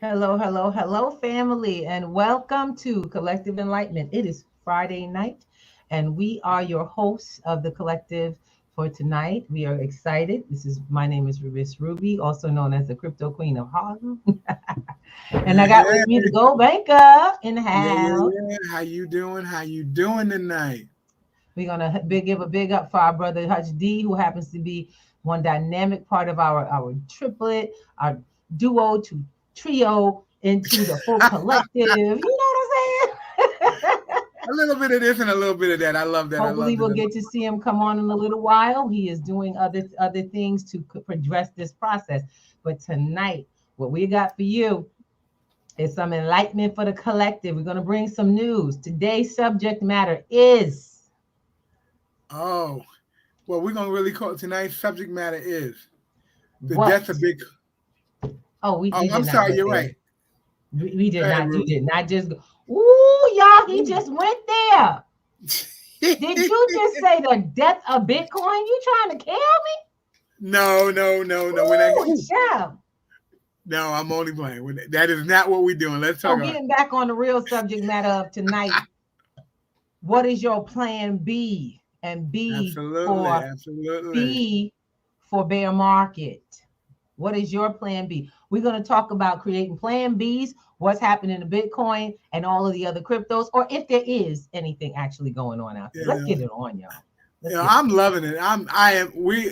Hello, hello, hello, family, and welcome to Collective Enlightenment. It is Friday night, and we are your hosts of the collective for tonight. We are excited. My name is Miss Ruby, also known as the Crypto Queen of Harlem, and I got Yeah, with me the Gold Banker in the house. yeah. How you doing? How you doing tonight? We're gonna give a big up for our brother Hutch D, who happens to be one dynamic part of our triplet, our duo to trio into the full collective. You know what I'm saying? A little bit of this and a little bit of that. I love that. I Hopefully, love that. we'll get to see him come on in a little while. He is doing other things to progress this process. But tonight, what we got for you is some enlightenment for the collective. We're gonna bring some news. Today's subject matter is Oh, well, we're gonna really call tonight's subject matter is the death of what? big. Oh, we Oh, did I'm not sorry. go You're there. right. We Go did ahead, not. You Ruby. did not just go. Ooh, y'all, he Ooh. just went there. Did you just say the death of Bitcoin? You trying to kill me? No, no, no, no. When I Ooh, ooh, child. no, I'm only playing. That is not what we're doing. Let's talk So about. getting back on the real subject matter of tonight, what is your plan B? And Absolutely, absolutely. B for bear market. What is your plan B? We're going to talk about creating plan Bs, what's happening in Bitcoin and all of the other cryptos, or if there is anything actually going on out there. You Let's know, get it on, y'all. Let's get it I'm loving it. I am. We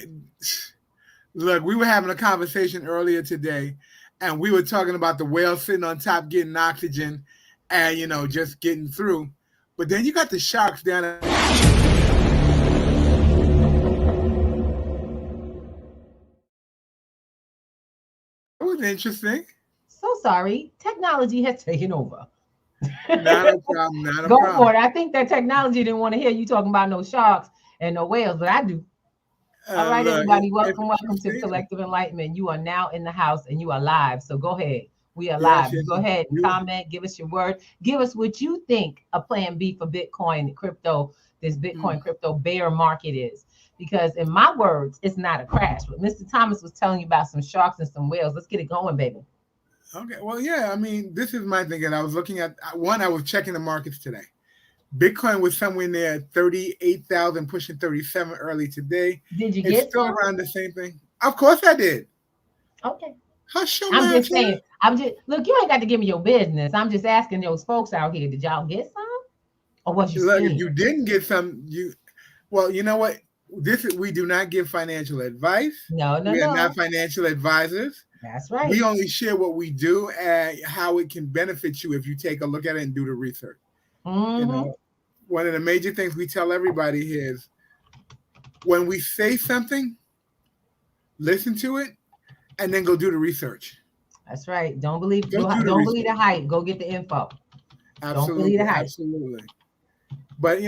look. We were having a conversation earlier today, and we were talking about the whale sitting on top getting oxygen, and just getting through. But then you got the sharks down at the that was interesting. So sorry. Technology has taken over. Not a problem. Not a Go for problem. it. I think that technology didn't want to hear you talking about no sharks and no whales, but I do. All right, Look, everybody. it's a true Welcome to statement. Collective Enlightenment. You are now in the house and you are live. So go ahead. We are Yes, live. yes, You go yes. ahead and comment. Give us your word. Give us what you think a plan B for Bitcoin crypto, this Mm, Bitcoin crypto bear market is. Because in my words, it's not a crash. But Mr. Thomas was telling you about some sharks and some whales. Let's get it going, baby. okay. Well, yeah. I mean, this is my thing, and I was looking at one. I was checking the markets today. Bitcoin was somewhere near 38,000, pushing 37 early today. Did you It's get still some? around the same thing. Of course I did. Okay. Hush your I'm mouth, just child. saying. I'm just look. You ain't got to give me your business. I'm just asking those folks out here. Did y'all get some, or was you Look, if scared? you didn't get some, well, you know what? We do not give financial advice. No, no, We are not no. financial advisors. That's We right. only share what we do and how it can benefit you if you take a look at it and do the research. You Mm-hmm. know, one of the major things we tell everybody here is when we say something, listen to it and then go do the research. That's right. Don't believe Go do the don't believe the research. hype. Go get the info. Don't believe the Absolutely, hype. absolutely. But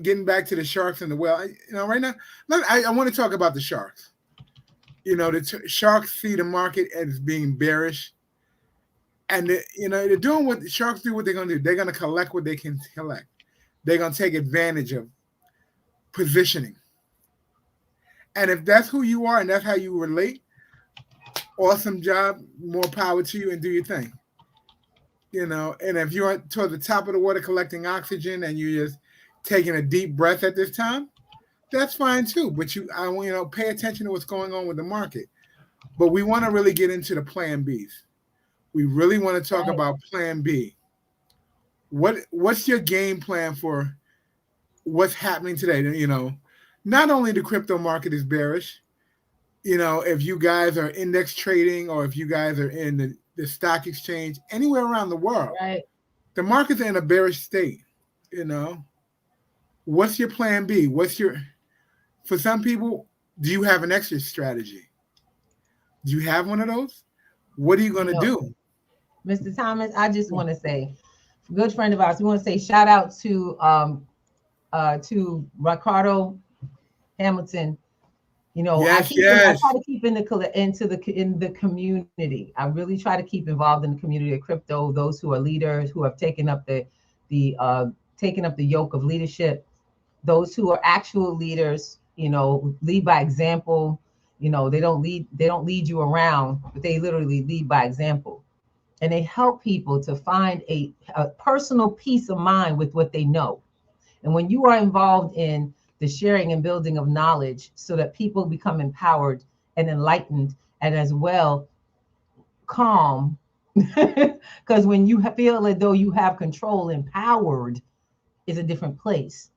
getting back to the sharks and the whale. Right now, I want to talk about the sharks. The sharks see the market as being bearish, and they're doing what the sharks do. What they're going to do? They're going to collect what they can collect. They're going to take advantage of positioning. And if that's who you are and that's how you relate, awesome job, more power to you, and do your thing. And if you're toward the top of the water collecting oxygen and you're just taking a deep breath at this time, that's fine too. But I want pay attention to what's going on with the market. But we want to really get into the plan Bs. We really want to talk Right. about plan B. What's your game plan for what's happening today? Not only the crypto market is bearish. If you guys are index trading or if you guys are in the stock exchange anywhere around the world, Right. the market's in a bearish state. You know, what's your plan B? For some people, do you have an exit strategy? Do you have one of those? What are you going You to know, do? Mr. Thomas, I just want to say, good friend of ours. We want to say shout out to Ricardo Hamilton. Yes, I yes. try to keep in the community. I really try to keep involved in the community of crypto. Those who are leaders who have the taken up the yoke of leadership. Those who are actual leaders, lead by example. They don't lead you around, but they literally lead by example. and they help people to find a personal peace of mind with what they know. And when you are involved in the sharing and building of knowledge so that people become empowered and enlightened and as well calm, because when you feel as though you have control, empowered is a different place.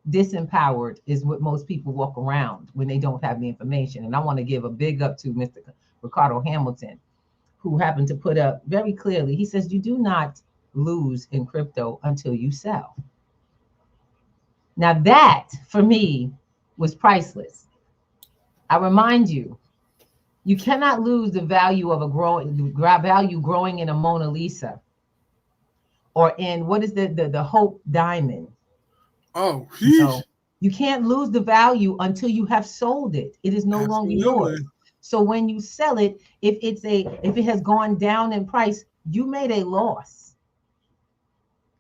Disempowered is what most people walk around when they don't have the information. And I want to give a big up to Mr. Ricardo Hamilton, who happened to put up very clearly. He says, you do not lose in crypto until you sell. Now, that for me was priceless. I remind you, you cannot lose the value of value growing in a Mona Lisa or in what is the Hope Diamond. Oh, No, you can't lose the value until you have sold it. It is no longer yours. So when you sell it, if it has gone down in price, you made a loss.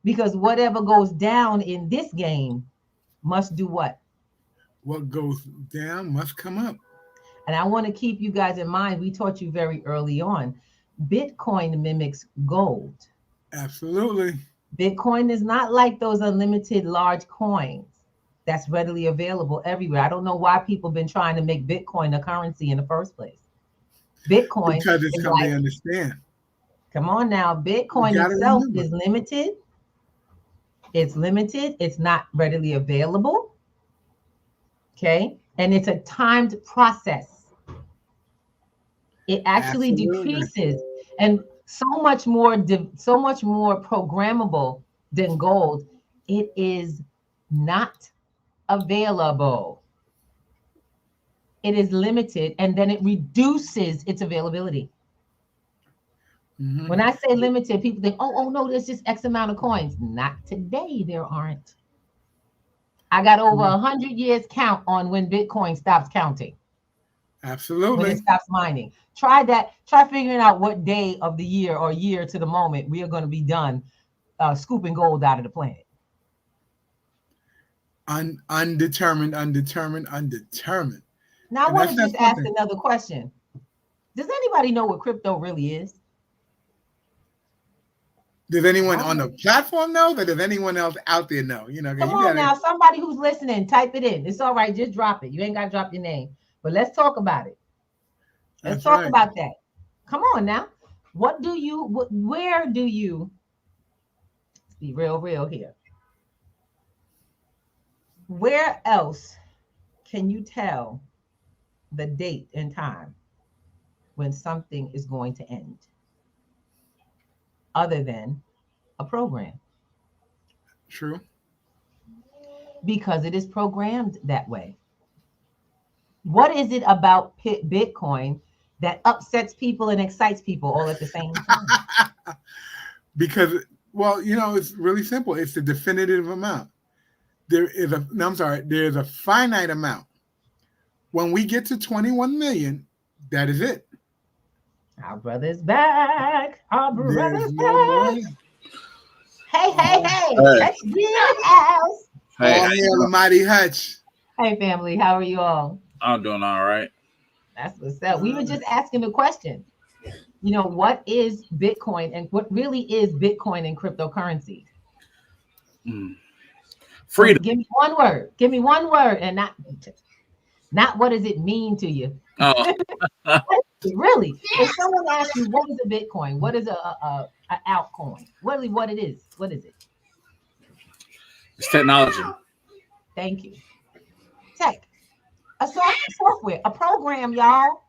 Because whatever goes down in this game must do what? What goes down must come up. And I want to keep you guys in mind, we taught you very early on, Bitcoin mimics gold. Absolutely. Bitcoin is not like those unlimited large coins that's readily available everywhere. I don't know why people have been trying to make Bitcoin a currency in the first place. Bitcoin because it's is something like, they understand. Come on now, Bitcoin itself is limited. It's limited. It's not readily available. Okay. And it's a timed process. It actually decreases, and so much more programmable than gold. It is not available. It is limited, and then it reduces its availability. Mm-hmm. When I say limited, people think, oh no, there's just X amount of coins. Not today, there aren't. I got over 100 years count on when Bitcoin stops counting. Absolutely. When it stops mining. Try that. Try figuring out what day of the year or year to the moment we are going to be done scooping gold out of the planet. Undetermined. Now, I want to just ask another question. Does anybody know what crypto really is? Does anyone on the platform know? But does anyone else out there know? Come on now, somebody who's listening, type it in. It's all right, just drop it. You ain't got to drop your name. But let's talk about it. Let's talk about that. Come on now. Where do you, let's be real here. Where else can you tell the date and time when something is going to end other than a program? True. Because it is programmed that way. What is it about Bitcoin that upsets people and excites people all at the same time? Because, it's really simple. It's the definitive amount. There's a finite amount. When we get to 21 million, that is it. Our brother's back. Our brother's back. Hey. Let's be in the house. Hey, all hail the mighty Hutch. Hey, family. How are you all? I'm doing all right. That's what's up. We were just asking the question. What is Bitcoin and what really is Bitcoin and cryptocurrency? Freedom. Give me one word. Give me one word, and not what does it mean to you? Oh. Really, if someone asks you what is a Bitcoin, what is a altcoin, what it is, what is it? It's technology. Thank you. Tech, a software, a program, y'all.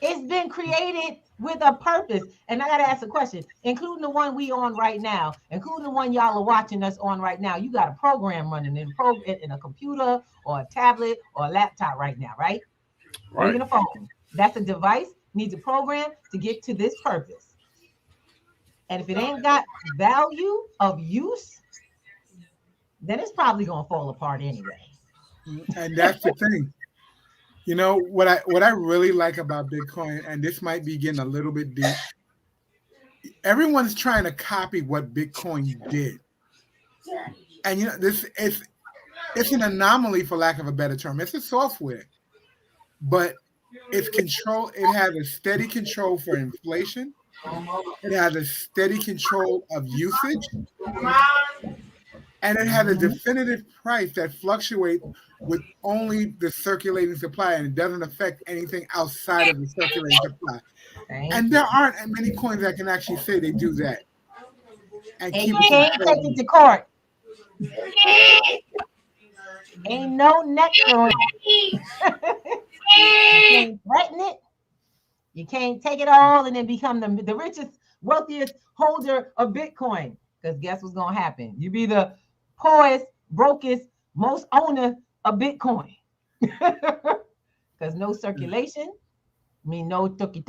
It's been created with a purpose. And I gotta ask a question, including the one we on right now, including the one y'all are watching us on right now. You got a program running in a computer or a tablet or a laptop right now, right? Or even a phone. That's a device, needs a program to get to this purpose. And if it ain't got value of use, then it's probably gonna fall apart anyway. And that's the thing. What I really like about Bitcoin, and this might be getting a little bit deep. Everyone's trying to copy what Bitcoin did, and this it's an anomaly, for lack of a better term. It's a software, but it's control. It has a steady control for inflation. It has a steady control of usage, and it has a definitive price that fluctuates with only the circulating supply, and it doesn't affect anything outside of the circulating supply. And there aren't many coins that can actually say they do that and And keep you it can't take it to court. Ain't no neck throwing. You can't threaten it. You can't take it all and then become the richest, wealthiest holder of Bitcoin. Because guess what's going to happen? You be the poorest, brokest, most owner of Bitcoin. Because no circulation mean no turkey.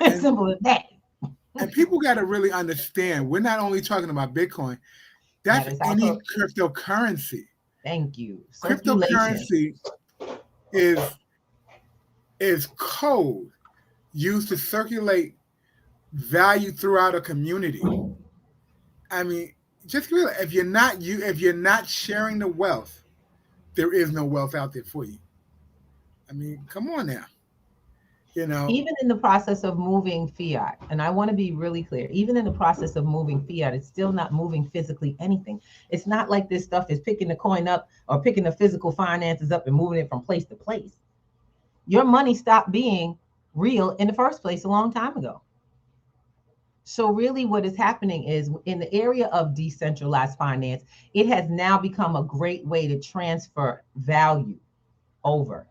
Simple as that. And people got to really understand, we're not only talking about Bitcoin. That's any cryptocurrency. Thank you. Cryptocurrency is code used to circulate value throughout a community. I mean, just realize if you're not sharing the wealth, there is no wealth out there for you. I mean, come on now. You know, even in the process of moving fiat, and I want to be really clear, even in the process of moving fiat, it's still not moving physically anything. It's not like this stuff is picking the coin up or picking the physical finances up and moving it from place to place. Your money stopped being real in the first place a long time ago. So really what is happening is in the area of decentralized finance, it has now become a great way to transfer value over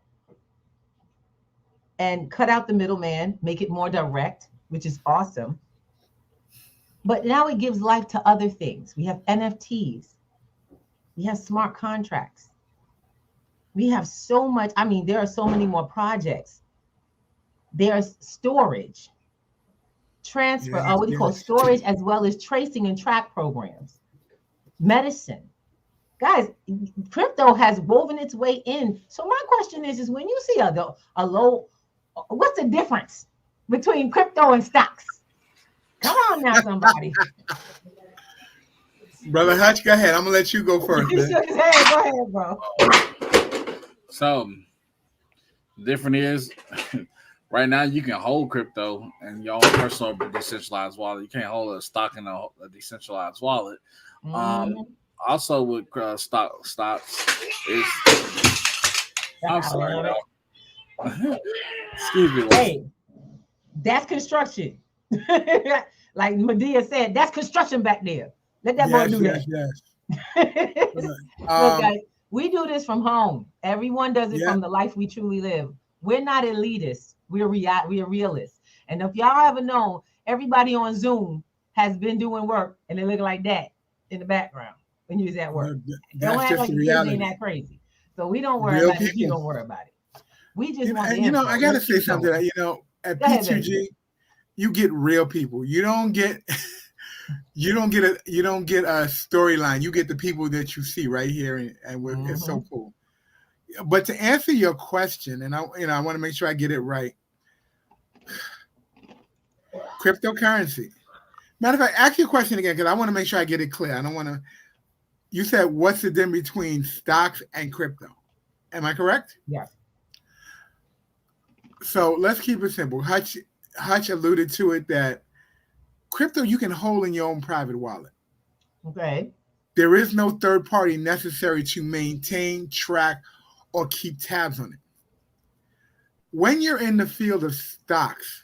and cut out the middleman, make it more direct, which is awesome. But now it gives life to other things. We have NFTs. We have smart contracts. We have so much. I mean, there are so many more projects. There's storage, transfer, what do you call storage, as well as tracing and track programs, medicine. Guys, crypto has woven its way in. So my question is when you see a low, what's the difference between crypto and stocks? Come on now, somebody. Brother Hutch, go ahead. I'm gonna let you go first. You shook his head. Go ahead, bro. So, different is right now you can hold crypto in your own personal decentralized wallet. You can't hold a stock in a decentralized wallet. Also with stocks is. I'm sorry, excuse me. Hey, that's construction. Like Medea said, that's construction back there. Let that boy do that. Look, guys, we do this from home. Everyone does it from the life we truly live. We're not elitists. We're realists. And if y'all ever know, everybody on Zoom has been doing work and they look like that in the background when you're at work. Don't act like the kids ain't that crazy. So we don't worry about it if you don't worry about it. We just want to. I gotta say something. At P2G, you get real people. You don't get a storyline. You get the people that you see right here, and it's so cool. But to answer your question, and I want to make sure I get it right. Cryptocurrency. Matter of fact, ask your question again because I want to make sure I get it clear. I don't want to. You said what's the difference between stocks and crypto? Am I correct? Yes. So let's keep it simple. Hutch alluded to it that crypto you can hold in your own private wallet. Okay. There is no third party necessary to maintain, track, or keep tabs on it. When you're in the field of stocks,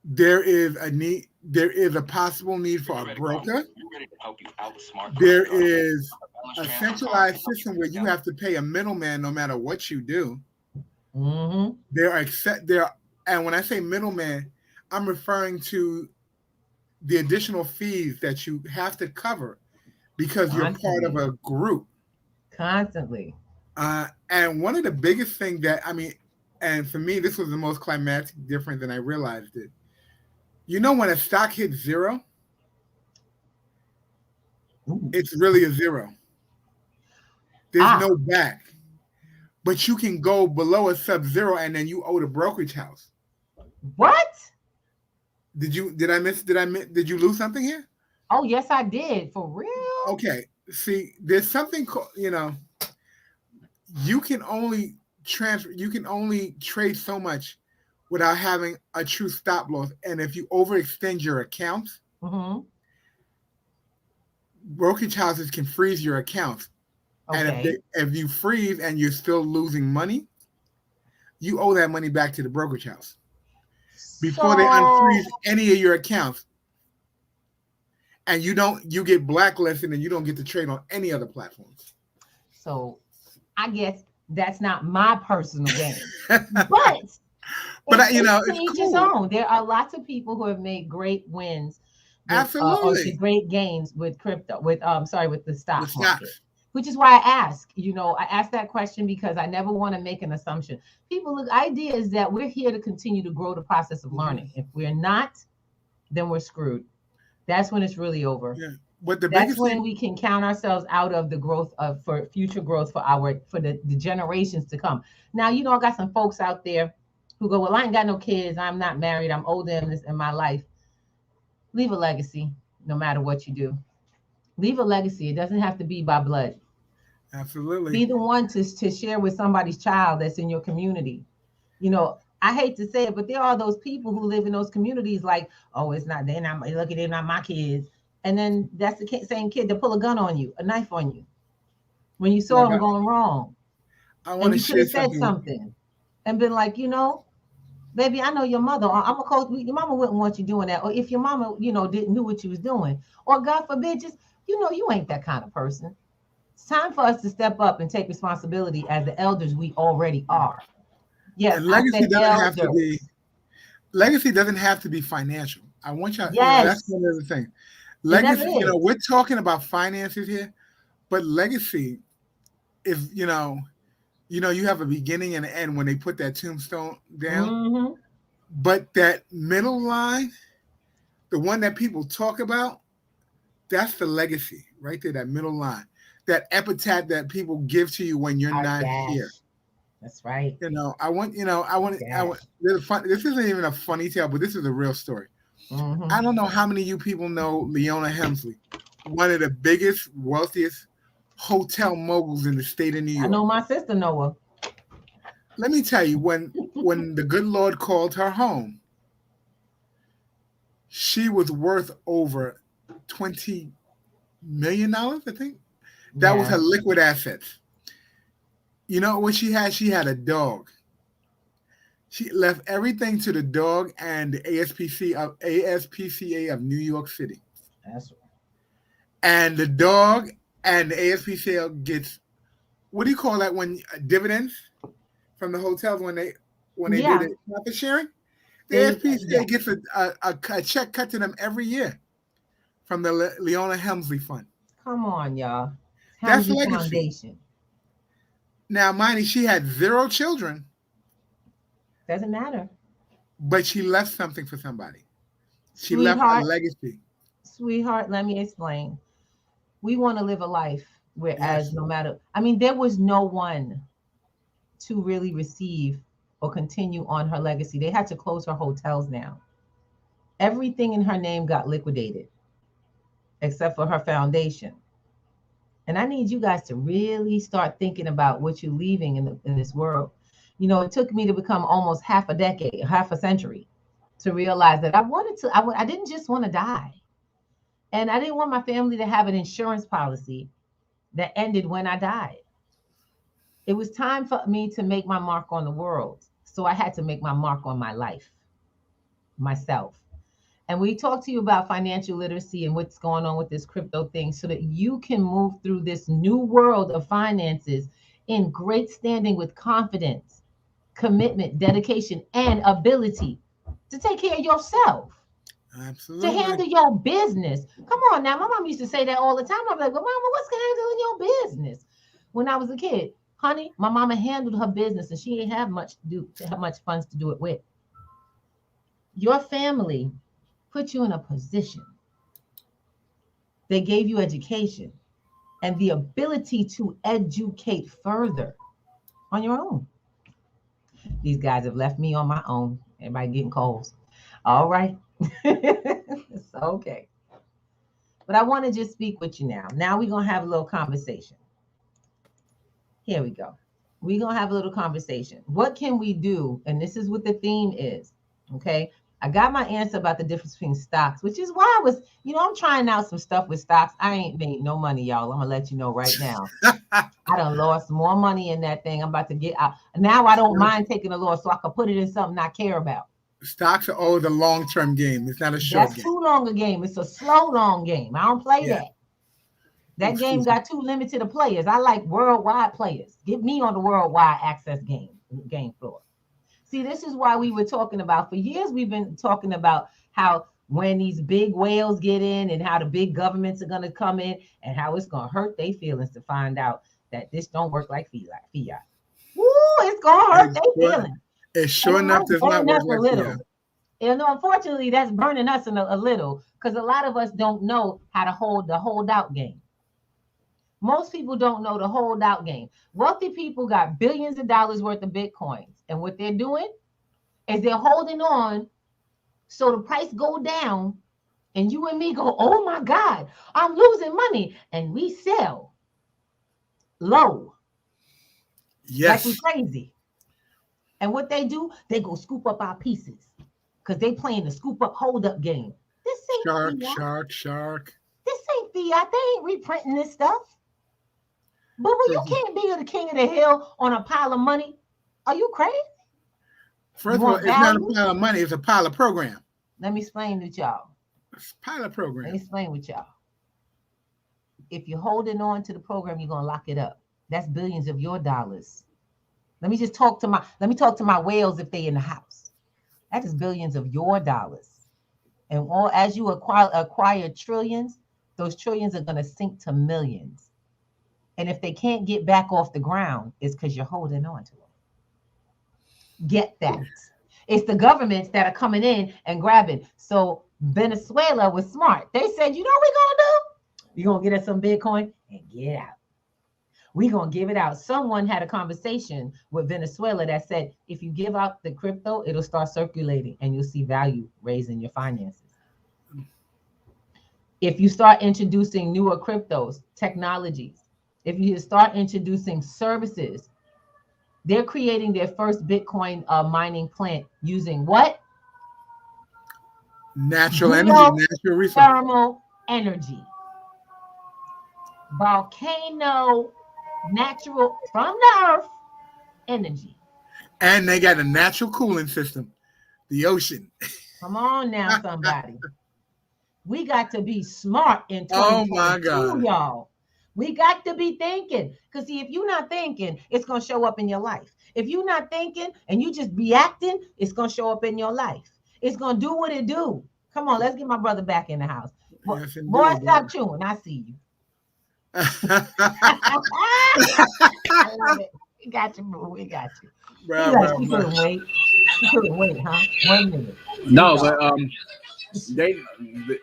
there is a possible need for a broker. There is a centralized system where you have to pay a middleman no matter what you do. And when I say middleman, I'm referring to the additional fees that you have to cover because you're part of a group. Constantly. And one of the biggest things and for me, this was the most climatic difference than I realized it. When a stock hits zero, it's really a zero. There's no back. But you can go below a sub-zero and then you owe the brokerage house. What? Did you lose something here? Oh, yes, I did. For real? Okay. See, there's something called, you can only trade so much without having a true stop loss. And if you overextend your accounts, Mm-hmm. brokerage houses can freeze your accounts. And Okay. if you freeze and you're still losing money, you owe that money back to the brokerage house before they So unfreeze any of your accounts. And you get blacklisted and you don't get to trade on any other platforms. so I guess that's not my personal gain. But But it's to it's each his cool. own. There are lots of people who have made great wins with or the Absolutely. great gains with crypto, with sorry, with the The stock market. stocks. Which is why I ask, I ask that question because I never want to make an assumption. People look idea is that we're here to continue to grow the process of Mhm. learning. If we're not, then we're screwed. That's when it's really over. Yeah. But the That's biggest when thing, we can count ourselves out of the growth of for future growth for the generations to come. Now, I got some folks out there who go, well, I ain't got no kids, I'm not married, I'm older in my life. Leave a legacy, no matter what you do. Leave a legacy. It doesn't have to be by blood. absolutely. Be the one to share with somebody's child that's in your community. I hate to say it, but there are those people who live in those communities like, oh, it's not, they're not, look at, they're not my kids. And then that's the same kid that pull a gun on you, a knife on you, when you saw Like him going wrong. I want And to you could share have said something with something and been like, baby, I know your mother. Or I'm a coach. Your mama wouldn't want you doing that. Or if your mama, didn't knew what you was doing. Or God forbid, just, you ain't that kind of person. It's time for us to step up and take responsibility as the elders we already are. Yes, and I said elders. legacy doesn't have to be financial. I want y'all, that's Yes, one of the things. it never Legacy, is. we're talking about finances here, but legacy is, you have a beginning and an end when they put that tombstone down. Hmm. But that middle line, the one that people talk about, that's the legacy right there, that middle line. That epitaph that people give to you when you're Our not here. dash. That's right. I want, Dash. this isn't even a funny tale, but this is a real story. I Hmm. don't know how many of you people know Leona Hemsley, one of the biggest, wealthiest hotel moguls in the state of New I York. know my sister Noah. Let me tell you, when the good Lord called her home, she was worth over $20 million, I think. That was Yeah. her liquid assets. You know what she had? She had a dog. She left everything to the dog and the ASPCA of New York City. That's And the dog and the ASPCA gets, what do you call that when dividends from the hotels when they do yeah. the profit sharing? The Yeah. ASPCA gets a check cut to them every year from the Leona Hemsley Fund. Come on, y'all. That's Helmsley legacy. Foundation. Now, mind you, she had zero children, Doesn't matter. but she left something for somebody. She left a Sweetheart, legacy. sweetheart, let me explain. We want to live a life whereas Yes, no matter, I mean, there was no one to really receive or continue on her legacy. They had to close her hotels now. Everything in her name got liquidated except for her foundation. And I need you guys to really start thinking about what you're leaving in this world. It took me to become almost half a decade, half a century to realize that I didn't just want to die. And I didn't want my family to have an insurance policy that ended when I died. It was time for me to make my mark on the world. So I had to make my mark on my life, myself. And we talk to you about financial literacy and what's going on with this crypto thing so that you can move through this new world of finances in great standing with confidence, commitment, dedication, and ability to take care of yourself, to absolutely. handle your business. Come on now. My mom used to say that all the time. I'm like, well, mama, what's handling your business? When I was a kid, honey, my mama handled her business and she didn't have much funds to do it with. Your family put you in a position. They gave you education and the ability to educate further on your own. These guys have left me on my own. Everybody getting calls. All right. It's okay. But I want to just speak with you now. Now we're going to have a little conversation. Here we go. We're going to have a little conversation. What can we do? And this is what the theme is. Okay. I got my answer about the difference between stocks, which is why I was, I'm trying out some stuff with stocks. I ain't made no money, y'all. I'm going to let you know right now. I done lost more money in that thing. I'm about to get out. Now I don't mind taking a loss so I can put it in something I care about. Stocks are always a long-term game. It's not a short That's game. too long a game. It's a slow, long game. I don't play Yeah. that. That game got too limited of players. I like worldwide players. Get me on the worldwide access game floor. See, this is why we were talking about, for years, we've been talking about how when these big whales get in and how the big governments are going to come in and how it's going to hurt their feelings to find out that this don't work like fiat. Woo, it's going to hurt their feelings. It sure enough does not work like fiat. And unfortunately, that's burning us in a little because a lot of us don't know how to hold the holdout game. Most people don't know the holdout game. Wealthy people got billions of dollars worth of Bitcoins. And what they're doing is they're holding on so the price go down and you and me go, oh my God, I'm losing money. And we sell low. Yes. Like we're crazy. And what they do, they go scoop up our pieces because they playing the scoop up hold up game. This ain't Shark. This ain't fiat. They ain't reprinting this stuff. But when you can't be the king of the hill on a pile of money, are you crazy? First of all, it's not a pile of money, it's a pile of program. Let me explain with y'all. It's a pile of program. Let me explain with y'all. If you're holding on to the program, you're gonna lock it up. That's billions of your dollars. Let me talk to my whales if they in the house. That is billions of your dollars. And as you acquire trillions, those trillions are gonna sink to millions. And if they can't get back off the ground, it's because you're holding on to them. Get that. It's the governments that are coming in and grabbing. So Venezuela was smart. They said, you know what we're going to do? We're going to get us some Bitcoin and get out. We're going to give it out. Someone had a conversation with Venezuela that said, if you give out the crypto, it'll start circulating and you'll see value raising your finances. If you start introducing newer cryptos, technologies, if you start introducing services, they're creating their first Bitcoin mining plant using what? Natural energy, natural resource. Thermal energy. Volcano, natural, from the earth, energy. And they got a natural cooling system, the ocean. Come on now, somebody. We got to be smart in 2022, oh my God, y'all. We got to be thinking. Because see, if you're not thinking, it's going to show up in your life. If you're not thinking and you just reacting, it's going to show up in your life. It's going to do what it do. Come on, let's get my brother back in the house. Yes, boy, stop chewing. I see you. I love it. We got you, bro. We got you. You couldn't wait. You couldn't wait, huh? 1 minute. No, but Dayton,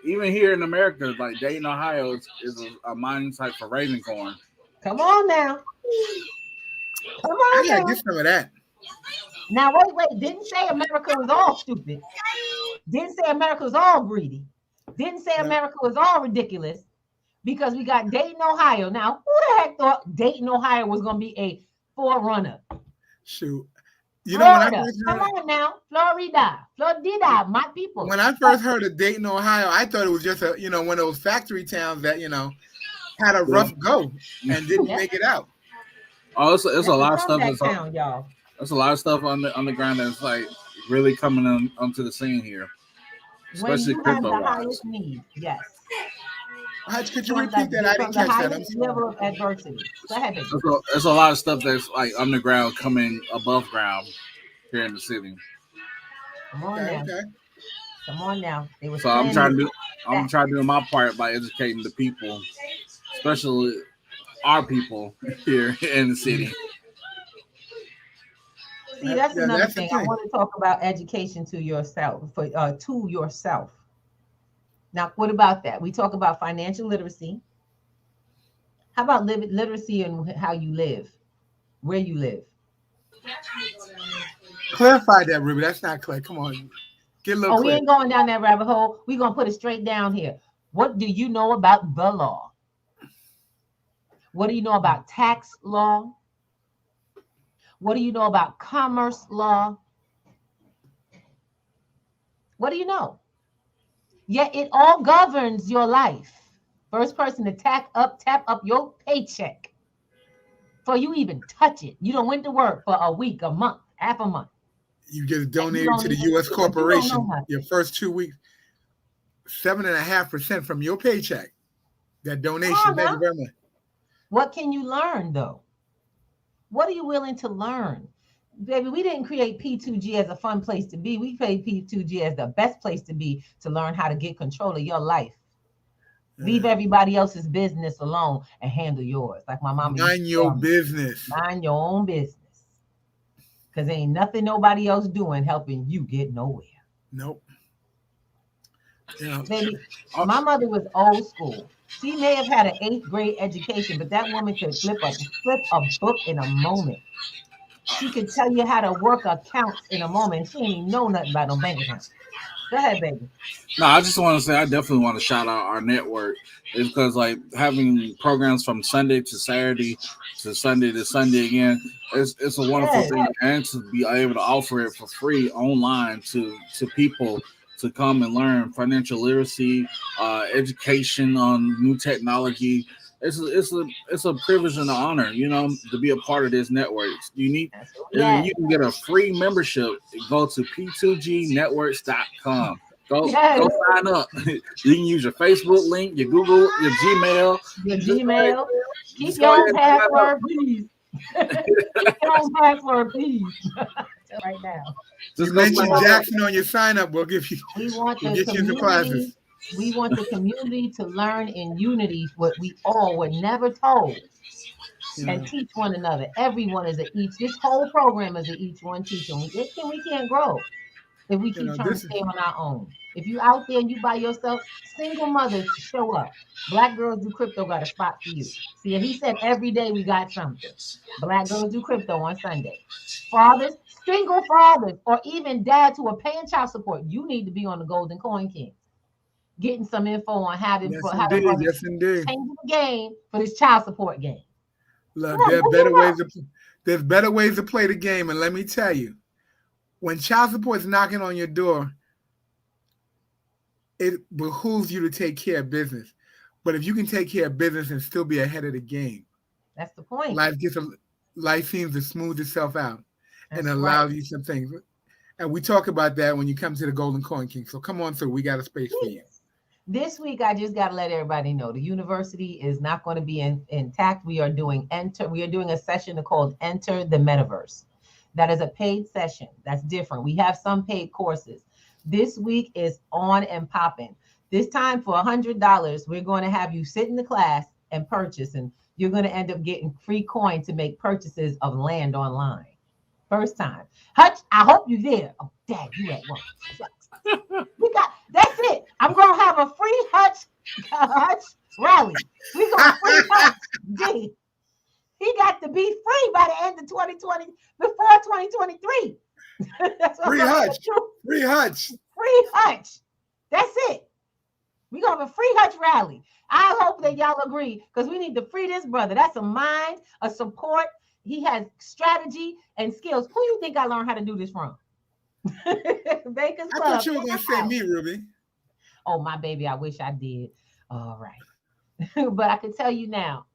even here in America, like Dayton, Ohio, is a mining site for Ravencorn. Come on now. Come on I gotta get some of that. Now, wait. Didn't say America was all stupid. Didn't say America was all greedy. Didn't say America was all ridiculous. Because we got Dayton, Ohio. Now, who the heck thought Dayton, Ohio was going to be a forerunner? Shoot. You Florida. Know, when I first heard, come on now. Florida, my people. When I first heard of Dayton, Ohio, I thought it was just one of those factory towns that, had a rough go and didn't make it out. Oh, it's a lot of stuff. There's a lot of stuff on the ground that's like really coming onto the scene here, especially crypto wise. Yes. Could you repeat that? I didn't catch that. I'm sorry. Level of adversity. Go ahead. There's a lot of stuff that's like underground coming above ground here in the city. Come on now. Okay. Come on now. So I'm trying to do my part by educating the people, especially our people here in the city. See, that's another thing. I want to talk about education to yourself. To yourself. Now, what about that? We talk about financial literacy. How about literacy and how you live, where you live? Clarify that, Ruby. That's not clear. Come on. Get a little clear. We ain't going down that rabbit hole. We're going to put it straight down here. What do you know about the law? What do you know about tax law? What do you know about commerce law? What do you know? Yet it all governs your life. First person to tap up your paycheck before you even touch it. You don't went to work for a week, a month, half a month. You just And you donated don't to the even U.S. but you don't know corporation nothing. your first 2 weeks, 7.5% from your paycheck. That Come donation. on Thank now. you very much. What can you learn though? What are you willing to learn? Baby, we didn't create P2G as a fun place to be. We created P2G as the best place to be to learn how to get control of your life. Leave everybody else's business alone and handle yours. Like my mama used Mind to your tell me, business. mind your own business. Because ain't nothing nobody else doing helping you get nowhere. Nope. Yeah. Baby, my mother was old school. She may have had an 8th grade education, but that woman could flip a book in a moment. She could tell you how to work accounts in a moment. She ain't even know nothing about no bank account. Go ahead, baby. No, I just want to say I definitely want to shout out our network. It's because like having programs from Sunday to Saturday to Sunday again, it's a wonderful Yes, thing, and to be able to offer it for free online to people to come and learn financial literacy, education on new technology. It's a privilege and an honor, to be a part of this network. You need, that's where we and at. you can get a free membership. Go to p2gnetworks.com. Go Yes, sign up. You can use your Facebook link, your Google, your Gmail. your Just go ahead, Gmail. Keep just go your ahead own and sign up. password, please. Keep your own password, please. Right now. You Just go sign mentioned up. Jackson on your sign up. We want We'll the get you into community. classes. We want the community to learn in unity what we all were never told You and know, teach one another. Everyone is a each. This whole program is a each one teach, and we can't grow if we keep trying to this is stay on our own. If you out there and you by yourself, single mothers show up. Black girls do crypto got a spot for you. See, he said every day we got something. Black girls do crypto on Sunday. Fathers, single fathers, or even dads who are paying child support, you need to be on the Golden Coin King, getting some info on yes how the indeed, brothers yes indeed. change the game for this child support game. Come Look, on, go get it up. there's better ways to play the game, and let me tell you, when child support is knocking on your door, it behooves you to take care of business. But if you can take care of business and still be ahead of the game, That's the point. life gets a life seems to smooth itself out and That's right. allow you some things. And we talk about that when you come to the Golden Coin King. So come on through. We got a space for you. This week, I just got to let everybody know the university is not going to be intact. We are doing a session called Enter the Metaverse. That is a paid session. That's different. We have some paid courses. This week is on and popping. This time for $100, we're going to have you sit in the class and purchase, and you're going to end up getting free coin to make purchases of land online. First time. Hutch, I hope you're there. Oh, Dad, you at work. Shucks. That's it. I'm gonna have a free Hutch rally. We're gonna free Hutch. D. He got to be free by the end of 2020, before 2023. That's what Free I'm Hutch. do. Free Hutch. Free Hutch. That's it. We're gonna have a free Hutch rally. I hope that y'all agree, because we need to free this brother. That's a mind, a support. He has strategy and skills. Who you think I learned how to do this from? Baker's I Club. thought you were going to say me, Ruby. Oh, my baby, I wish I did. All right. But I can tell you now,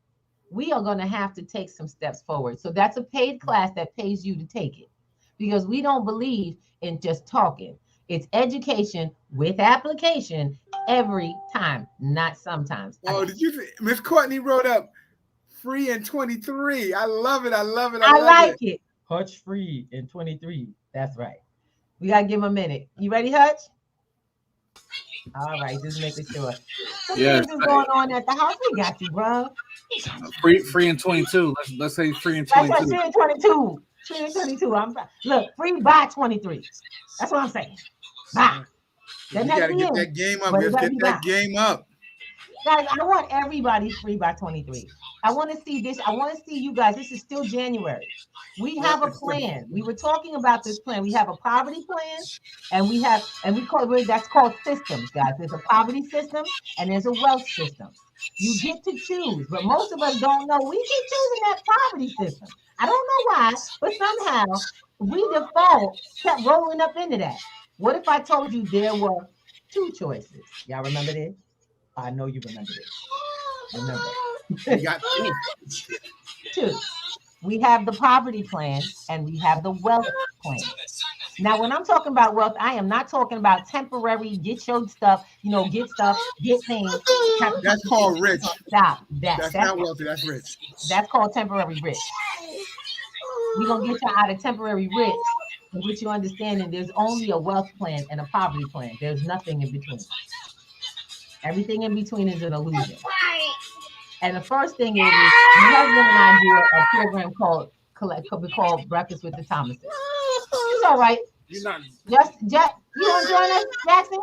we are going to have to take some steps forward. So that's a paid class that pays you to take it, because we don't believe in just talking. It's education with application every time, not sometimes. Oh, did you see? Miss Courtney wrote up free in 23. I love it. I love it. I I love like it. it. Hutch free in 23. That's right. We got to give him a minute. You ready, Hutch? All right, just making sure. Some Yes, things is going on at the house. We got you, bro. free in 22. Let's say free in That's what 22. 3 and 22. 3 and 22. Look, free by 23. That's what I'm saying. Bye. We Doesn't got have to to be get in, that game up. but it Let's better get be that by. game up. Guys, I want everybody free by 23. I want to see this. I want to see you guys. This is still January. We have a plan. We were talking about this plan. We have a poverty plan, and we call it, that's called systems, guys. There's a poverty system and there's a wealth system. You get to choose, but most of us don't know we keep choosing that poverty system. I don't know why, but somehow we default kept rolling up into that. What if I told you there were two choices? Y'all remember this? I know you remember this. Remember. You got Two. We have the poverty plan and we have the wealth plan. Now, when I'm talking about wealth, I am not talking about temporary, get your stuff, get stuff, get things. That's called rich. Stop. That's not wealthy, that's rich. That's called temporary rich. We're going to get you out of temporary rich and get you understanding there's only a wealth plan and a poverty plan. There's nothing in between. Everything in between is an illusion. And the first thing is my husband and I do a program called Breakfast with the Thomases. It's all right. You're not. You want to join us, Jackson?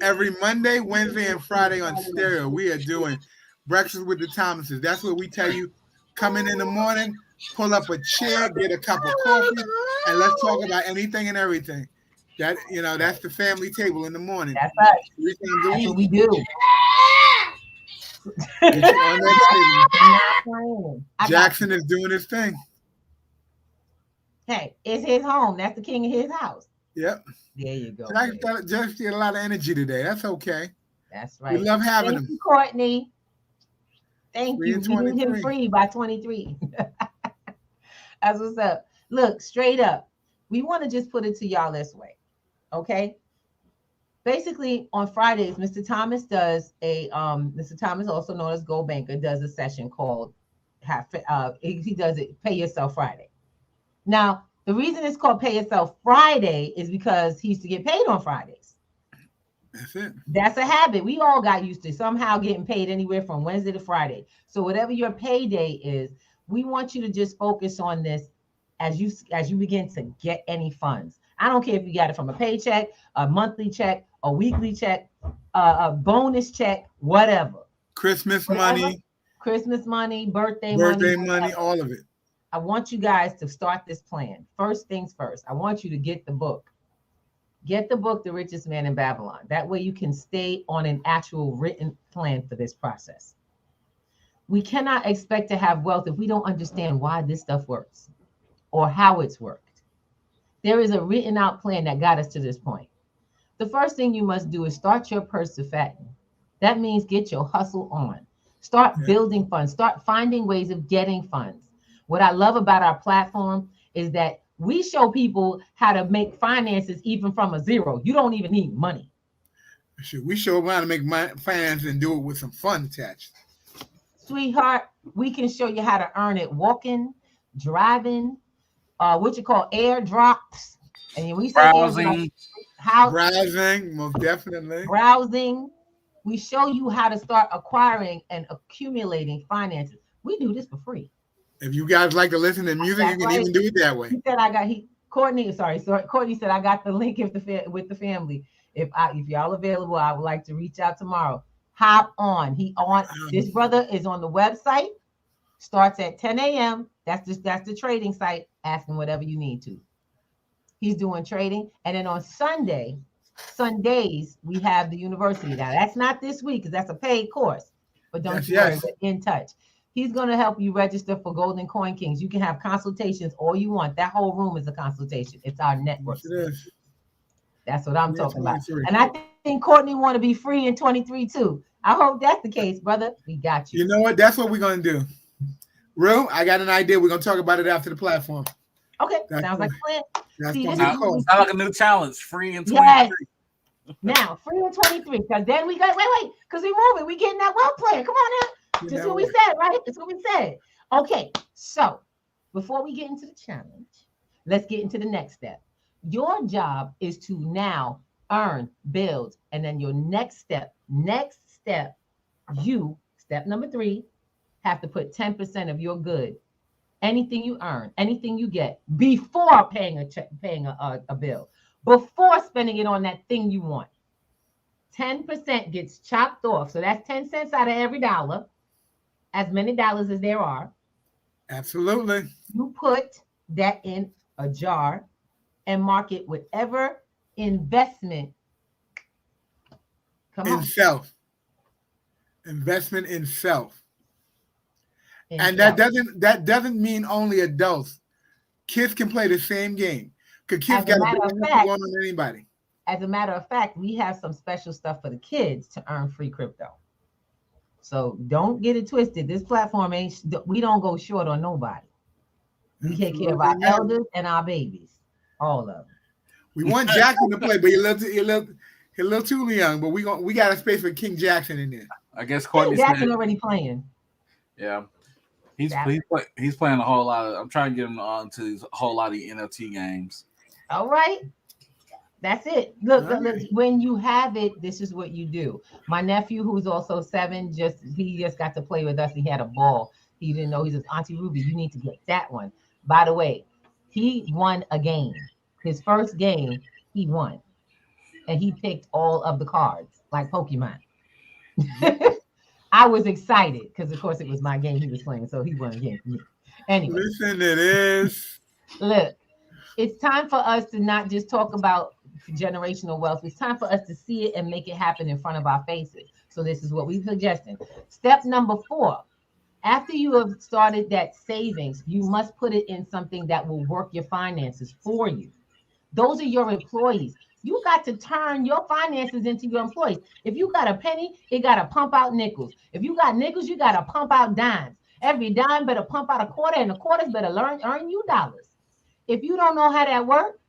Every Monday, Wednesday, and Friday on Stereo, we are doing Breakfast with the Thomases. That's what we tell you. Come in the morning, pull up a chair, get a cup of coffee, and let's talk about anything and everything. That's the family table in the morning. That's right. That's what we do. Jackson is doing his thing. Hey, it's his home. That's the king of his house. Yep. There you go. Just get a lot of energy today. That's okay. That's right. We love having him. Thank you, Courtney. Thank you. We need him free by 23. That's what's up. Look, straight up. We want to just put it to y'all this way. Okay. Basically, on Fridays, Mr. Thomas does Mr. Thomas, also known as Gold Banker, does a session called he does it Pay Yourself Friday. Now, the reason it's called Pay Yourself Friday is because he used to get paid on Fridays. That's it. That's a habit. We all got used to somehow getting paid anywhere from Wednesday to Friday. So whatever your payday is, we want you to just focus on this as you begin to get any funds. I don't care if you got it from a paycheck, a monthly check, a weekly check, a bonus check, whatever. Christmas money, birthday money, all of it. I want you guys to start this plan. First things first, I want you to get the book. Get the book, The Richest Man in Babylon. That way you can stay on an actual written plan for this process. We cannot expect to have wealth if we don't understand why this stuff works or how it's worked. There is a written out plan that got us to this point. The first thing you must do is start your purse to fatten. That means get your hustle on. Start building funds. Start finding ways of getting funds. What I love about our platform is that we show people how to make finances even from a zero. You don't even need money. We show them how to make finance and do it with some fun attached. Sweetheart, we can show you how to earn it walking, driving, what you call airdrops. And we say browsing. Browsing, most definitely. Browsing. We show you how to start acquiring and accumulating finances. We do this for free. If you guys like to listen to music, you can even do it that way. He said Courtney said I got the link with the family. If y'all available, I would like to reach out tomorrow. Hop on. This brother is on the website. Starts at 10 a.m. That's the trading site. Ask him whatever you need to. He's doing trading. And then on Sundays, we have the university. Now, that's not this week because that's a paid course. But don't you worry, we're in touch. He's going to help you register for Golden Coin Kings. You can have consultations all you want. That whole room is a consultation. It's our network. Yes, it is. That's what I'm talking about. And I think Courtney want to be free in 23 too. I hope that's the case, brother. We got you. You know what? That's what we're going to do. Real, I got an idea. We're going to talk about it after the platform. Okay. Sounds like a plan. Sounds like a new challenge. Free in 23. Yes. Now, free in 23. Because then we got, wait. Because we moving. We getting that wealth plan. Come on now. That's what we said, right? That's what we said. Okay. So before we get into the challenge, let's get into the next step. Your job is to now earn, build, and then your next step, step number 3, have to put 10% of your good, anything you earn, anything you get, before paying a bill, before spending it on that thing you want. 10% gets chopped off. So that's 10 cents out of every dollar. as many dollars as there are. Absolutely. You put that in a jar and mark it whatever investment. Come In on. self. Investment in self. In And self. that doesn't mean only adults. Kids can play the same game. Because kids As a got a matter bigger of hustle fact, going on than anybody. As a matter of fact, we have some special stuff for the kids to earn free crypto. So don't get it twisted. This platform we don't go short on nobody. We take care of our Absolutely not. elders and our babies, all of them. We want Jackson to play, but he's a little too young. But we got a space for King Jackson in there. I guess King Courtney Jackson said, already playing. yeah, he's playing a whole lot of. I'm trying to get him on to a whole lot of NFT games. All right. That's it. Look, All right. when you have it, this is what you do. My nephew, who's also 7, he just got to play with us. He had a ball. He didn't know. He says, Auntie Ruby, you need to get that one. By the way, he won a game. His first game, he won. And he picked all of the cards, like Pokemon. I was excited because, of course, it was my game he was playing. So he won a game for me. Anyway. Listen to this. Look, it's time for us to not just talk about generational wealth. It's time for us to see it and make it happen in front of our faces. So this is what we're suggesting. Step number 4, after you have started that savings, you must put it in something that will work your finances for you. Those are your employees. You got to turn your finances into your employees. If you got a penny, it got to pump out nickels. If you got nickels, you got to pump out dimes. Every dime better pump out a quarter, and the quarters better earn you dollars. If you don't know how that works,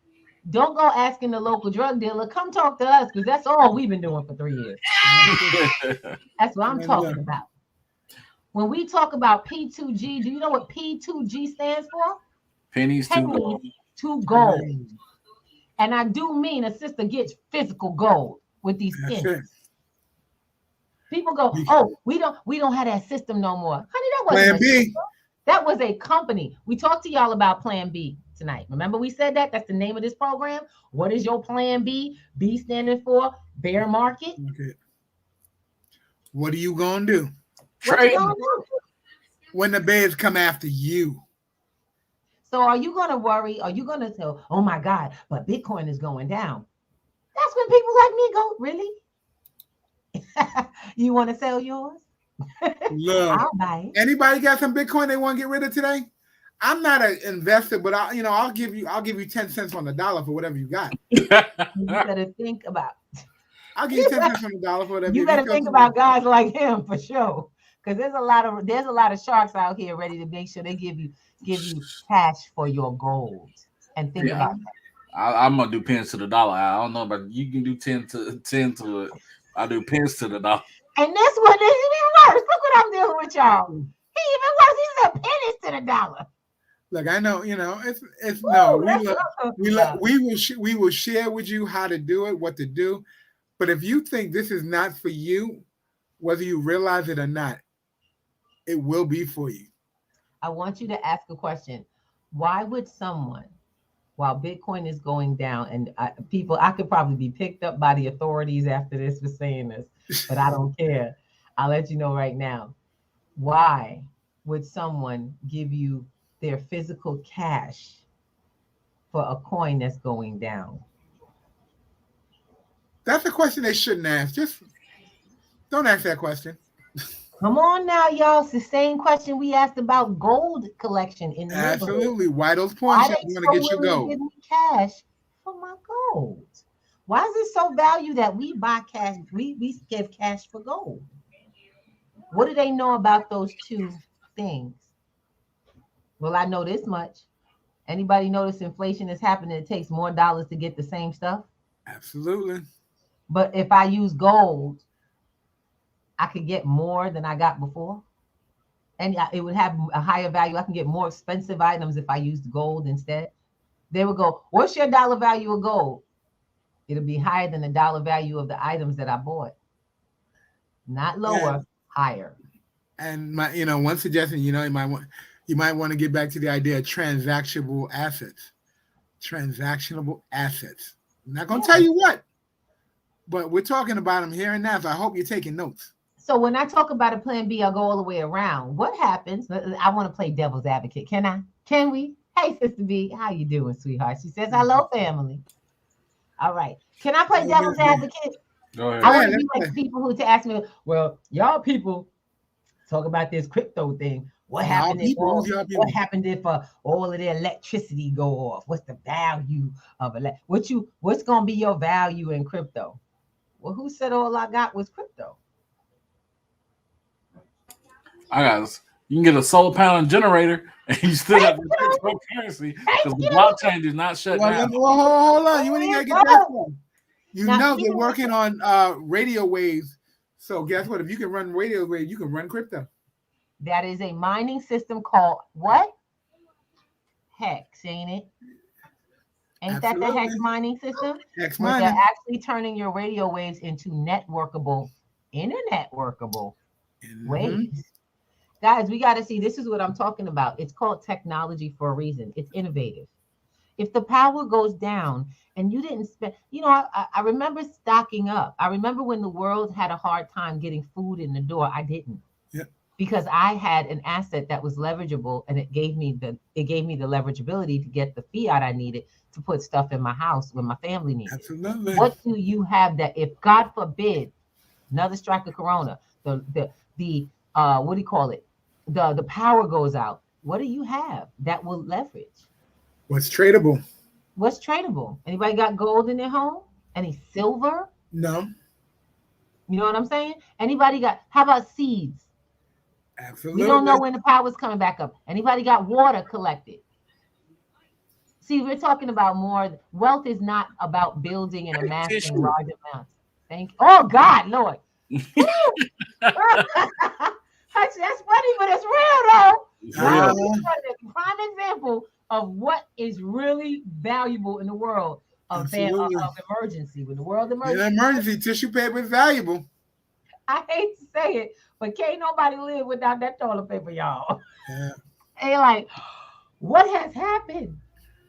don't go asking the local drug dealer, come talk to us, because that's all we've been doing for 3 years. That's what I'm talking about. When we talk about P2G, do you know what P2G stands for? Pennies to gold. To gold. And I do mean a sister gets physical gold with these pennies. People go, oh, we don't have that system no more. Honey, that wasn't Plan B. That was a company. We talked to y'all about Plan B tonight. Remember we said that? That's the name of this program. What is your Plan B? B standing for bear market. Okay. What are you going to do? Trade. When the bears come after you. So are you going to worry? Are you going to tell, oh my God, but Bitcoin is going down? That's when people like me go, really? You want to sell yours? Look, I'll buy it. Anybody got some Bitcoin they want to get rid of today? I'm not an investor, but I'll give you 10 cents on the dollar for whatever you got. You better think about. I'll give you 10 cents on the dollar for whatever. You better think about guys like him for sure, because there's a lot of sharks out here ready to make sure they give you cash for your gold. And think about that. I'm gonna do pence to the dollar. I don't know, but you can do 10 to it. I do pence to the dollar. And this one is even worse. Look what I'm dealing with, y'all. He even worse. He said pennies to the dollar. Look, I know, it's no. We will share with you how to do it, what to do. But if you think this is not for you, whether you realize it or not, it will be for you. I want you to ask a question. Why would someone, while Bitcoin is going down, and I could probably be picked up by the authorities after this for saying this, but I don't care. I'll let you know right now. Why would someone give you their physical cash for a coin that's going down? That's a question they shouldn't ask. Just don't ask that question. Come on now, y'all. It's the same question we asked about gold collection in the Absolutely. Why those points? You want to get your gold? Give me cash for my gold. Why is it so valued that we buy cash? We give cash for gold. What do they know about those two things? Well, I know this much. Anybody notice inflation is happening? It takes more dollars to get the same stuff. Absolutely. But if I use gold, I could get more than I got before. And it would have a higher value. I can get more expensive items if I used gold instead. They would go, what's your dollar value of gold? It'll be higher than the dollar value of the items that I bought. Not lower, higher. And one suggestion, you might want to get back to the idea of transactionable assets. Transactionable assets. I'm not going to tell you what, but we're talking about them here and now. So I hope you're taking notes. So when I talk about a plan B, I'll go all the way around. What happens? I want to play devil's advocate. Can I? Can we? Hey, Sister B, how you doing, sweetheart? She says, hello, family. All right. Can I play devil's advocate? Go ahead. I want to be like the people who to ask me, well, y'all people talk about this crypto thing. What happened if all of the electricity go off? What's the value of what's gonna be your value in crypto? Well, who said all I got was crypto? I got. You can get a solar panel generator, and you still have the cryptocurrency because the blockchain is not shut down. Hold on, you ain't gotta get that far. You know they're working on radio waves. So guess what? If you can run radio waves, you can run crypto. That is a mining system called what? Hex, ain't it? Ain't that the Hex mining system? Hex mining. They're actually turning your radio waves into networkable, internet workable waves. Guys, we got to see, this is what I'm talking about. It's called technology for a reason. It's innovative. If the power goes down and you didn't spend, I remember stocking up. I remember when the world had a hard time getting food in the door. I didn't. Because I had an asset that was leverageable, and it gave me the leverageability to get the fiat I needed to put stuff in my house when my family needed. Absolutely. What do you have that, if God forbid another strike of corona, the what do you call it? The power goes out. What do you have that will leverage? What's tradable? What's tradable? Anybody got gold in their home? Any silver? No. You know what I'm saying? Anybody got? How about seeds? Absolutely. We don't know when the power's coming back up. Anybody got water collected? See, we're talking about more. Wealth is not about building and amassing large amounts. Thank you. Oh, God, Lord. That's funny, but it's real, though. A prime example of what is really valuable in the world of emergency. When the world emergency tissue paper is valuable. I hate to say it, but can't nobody live without that toilet paper, y'all. Yeah. And you're like, what has happened?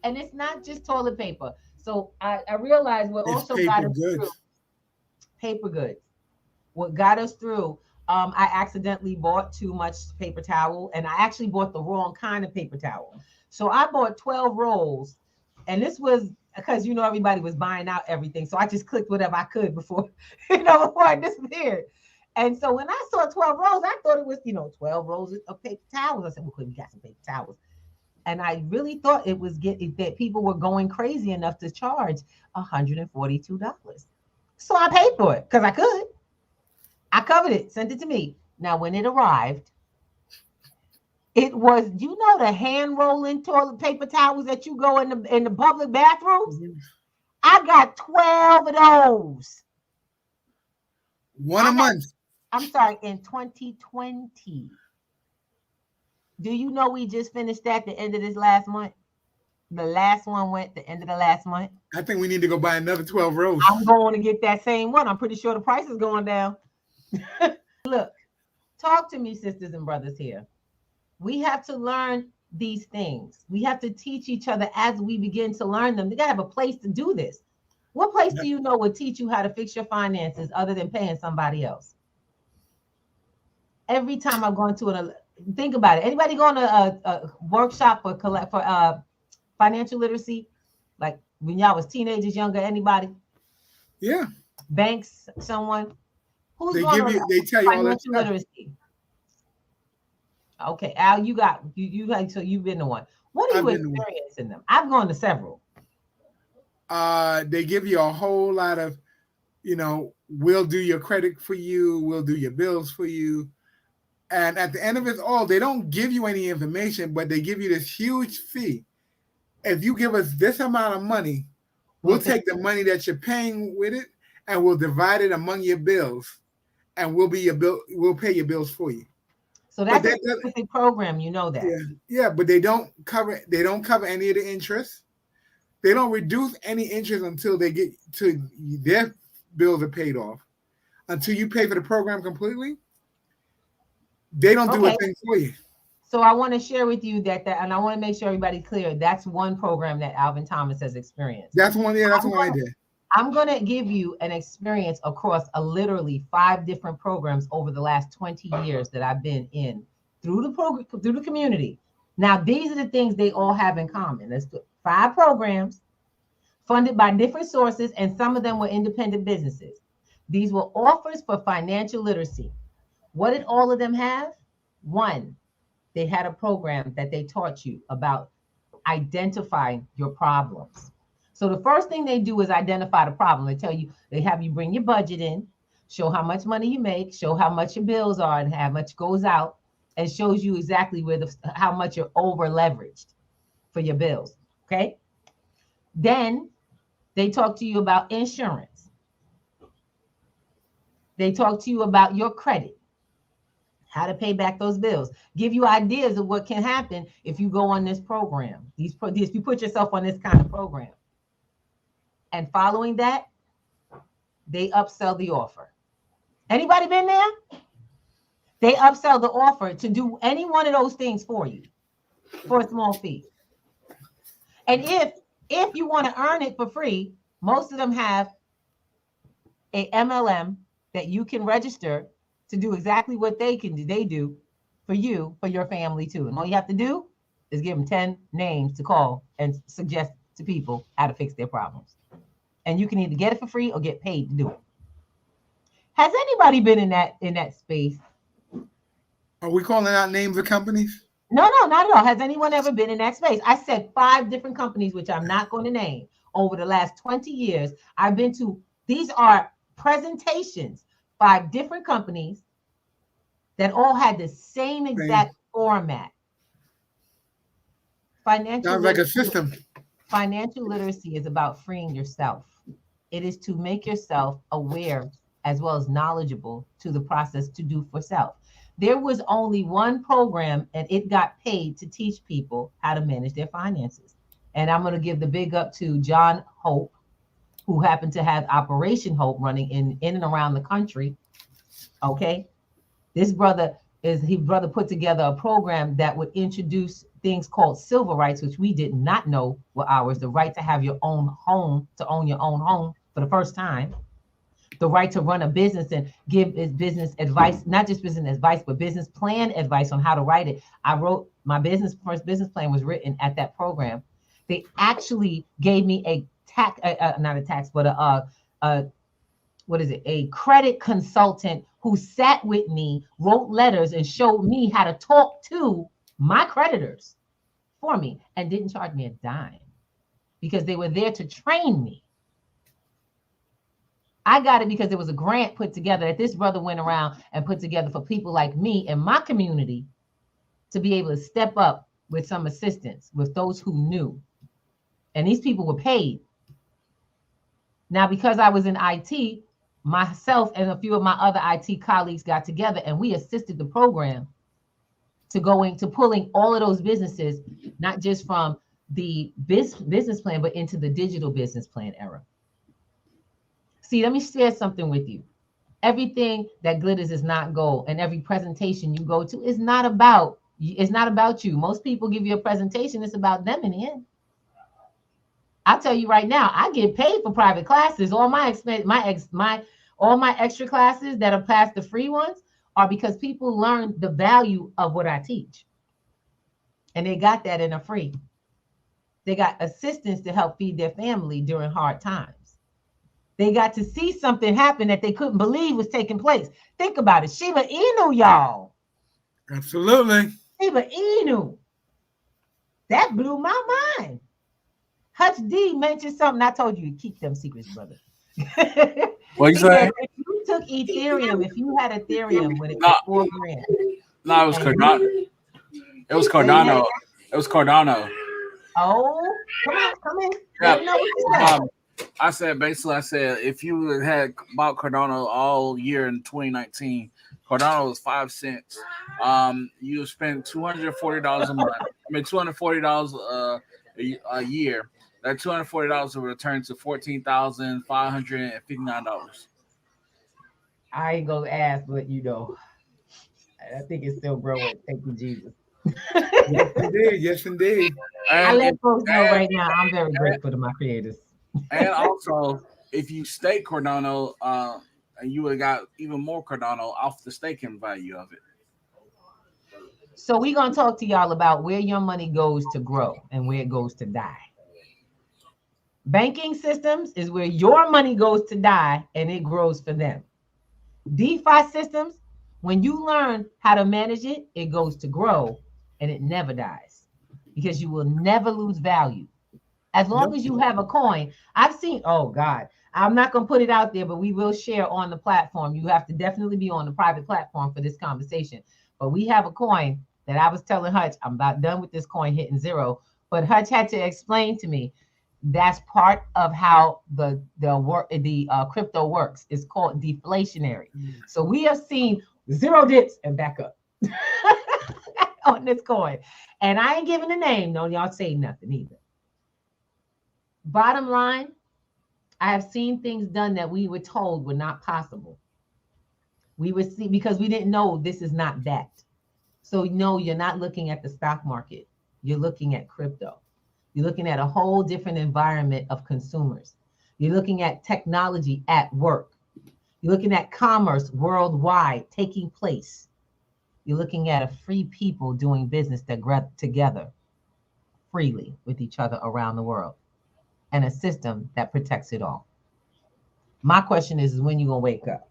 And it's not just toilet paper. So I realized what also got us through paper goods. What got us through, I accidentally bought too much paper towel, and I actually bought the wrong kind of paper towel. So I bought 12 rolls, and this was because everybody was buying out everything. So I just clicked whatever I could before it disappeared. And so when I saw 12 rolls, I thought it was, 12 rolls of paper towels. I said, well, we got some paper towels. And I really thought it was that people were going crazy enough to charge $142. So I paid for it because I could. I covered it, sent it to me. Now, when it arrived, it was, the hand rolling toilet paper towels that you go in the public bathrooms? I got 12 of those. One a month. I'm sorry, in 2020. Do you know we just finished at the end of this last month? The last one went the end of the last month. I think we need to go buy another 12 rolls. I'm going to get that same one. I'm pretty sure the price is going down. Look, talk to me, sisters and brothers here. We have to learn these things. We have to teach each other as we begin to learn them. You got to have a place to do this. What place do you know would teach you how to fix your finances other than paying somebody else? Every time I'm going to think about it. Anybody going to a workshop for financial literacy? Like when y'all was teenagers, younger, anybody? Yeah. Banks, someone? Who's they going they tell you all that financial literacy? Okay, Al, you so you've been to one. What are you experiencing them? I've gone to several. They give you a whole lot of, we'll do your credit for you, we'll do your bills for you. And at the end of it all, they don't give you any information, but they give you this huge fee. If you give us this amount of money, we'll take the money that you're paying with it and we'll divide it among your bills, and we'll pay your bills for you. So that's a specific program, that. Yeah, but they don't cover any of the interest. They don't reduce any interest until they get to their bills are paid off. Until you pay for the program completely, they don't do a thing for you. So I want to share with you that and I want to make sure everybody's clear. That's one program that Alvin Thomas has experienced. That's one. Yeah, that's one I did. I'm going to give you an experience across literally 5 different programs over the last 20 years that I've been in through the program, through the community. Now, these are the things they all have in common. There's 5 programs funded by different sources, and some of them were independent businesses. These were offers for financial literacy. What did all of them have? One, they had a program that they taught you about identifying your problems. So the first thing they do is identify the problem. They tell you, they have you bring your budget in, show how much money you make, show how much your bills are and how much goes out, and shows you exactly how much you're over leveraged for your bills. Okay. Then they talk to you about insurance. They talk to you about your credit, how to pay back those bills, give you ideas of what can happen if you go on this program. If you put yourself on this kind of program. And following that, they upsell the offer. Anybody been there? They upsell the offer to do any one of those things for you for a small fee. And if you want to earn it for free, most of them have a MLM that you can register to do exactly what they do for you, for your family too. And all you have to do is give them 10 names to call and suggest to people how to fix their problems. And you can either get it for free or get paid to do it. Has anybody been in that space? Are we calling out names of companies? No, not at all. Has anyone ever been in that space? I said 5 different companies, which I'm not going to name. Over the last 20 years, I've been to, these are presentations, 5 different companies that all had the same exact format. Sounds like a system. Financial literacy is about freeing yourself. It is to make yourself aware as well as knowledgeable to the process to do for self. There was only one program and it got paid to teach people how to manage their finances. And I'm going to give the big up to John Hope, who happened to have Operation Hope running in and around the country. Okay. This brother put together a program that would introduce things called civil rights, which we did not know were ours. The right to have your own home, to own your own home for the first time. The right to run a business and give business advice, not just business advice, but business plan advice on how to write it. I wrote my first business plan was written at that program. They actually gave me a credit consultant who sat with me, wrote letters, and showed me how to talk to my creditors for me, and didn't charge me a dime because they were there to train me. I got it because there was a grant put together that this brother went around and put together for people like me in my community to be able to step up with some assistance with those who knew. And these people were paid. Now, because I was in IT, myself and a few of my other IT colleagues got together and we assisted the program to pulling all of those businesses, not just from the business plan, but into the digital business plan era. See, let me share something with you. Everything that glitters is not gold, and every presentation you go to is not about you. Most people give you a presentation, it's about them in the end. I'll tell you right now, I get paid for private classes. All my extra classes that are past the free ones are because people learn the value of what I teach. And they got that in a free. They got assistance to help feed their family during hard times. They got to see something happen that they couldn't believe was taking place. Think about it. Shiba Inu, y'all. Absolutely. Shiba Inu. That blew my mind. Hutch D mentioned something. I told you to keep them secrets, brother. What you say? If you took Ethereum, if you had Ethereum when it was $4,000. No, it was Cardano. It was Cardano. It was Cardano. Oh, come in. Yeah. Let me know what you said. I said if you had bought Cardano all year in 2019, Cardano was 5 cents. You spent $240 a month. $240 a year. That $240 will return to $14,559. I ain't gonna ask, but I think it's still growing. Thank you, Jesus. Yes, indeed. I let folks know right now. I'm very grateful to my creators. And also, if you stake Cardano, and you would have got even more Cardano off the staking value of it. So we're going to talk to y'all about where your money goes to grow and where it goes to die. Banking systems is where your money goes to die and it grows for them. DeFi systems, when you learn how to manage it, it goes to grow and it never dies because you will never lose value. As long as you have a coin, I've seen, oh God, I'm not going to put it out there, but we will share on the platform. You have to definitely be on the private platform for this conversation. But we have a coin that I was telling Hutch, I'm about done with this coin hitting zero. But Hutch had to explain to me that's part of how the crypto works. It's called deflationary. So we have seen zero dips and back up on this coin. And I ain't giving a name. No, y'all say nothing either. Bottom line, I have seen things done that we were told were not possible. We would see because we didn't know this is not that. So no, you're not looking at the stock market. You're looking at crypto. You're looking at a whole different environment of consumers. You're looking at technology at work. You're looking at commerce worldwide taking place. You're looking at a free people doing business together freely with each other around the world and a system that protects it all. My question is when you going to wake up?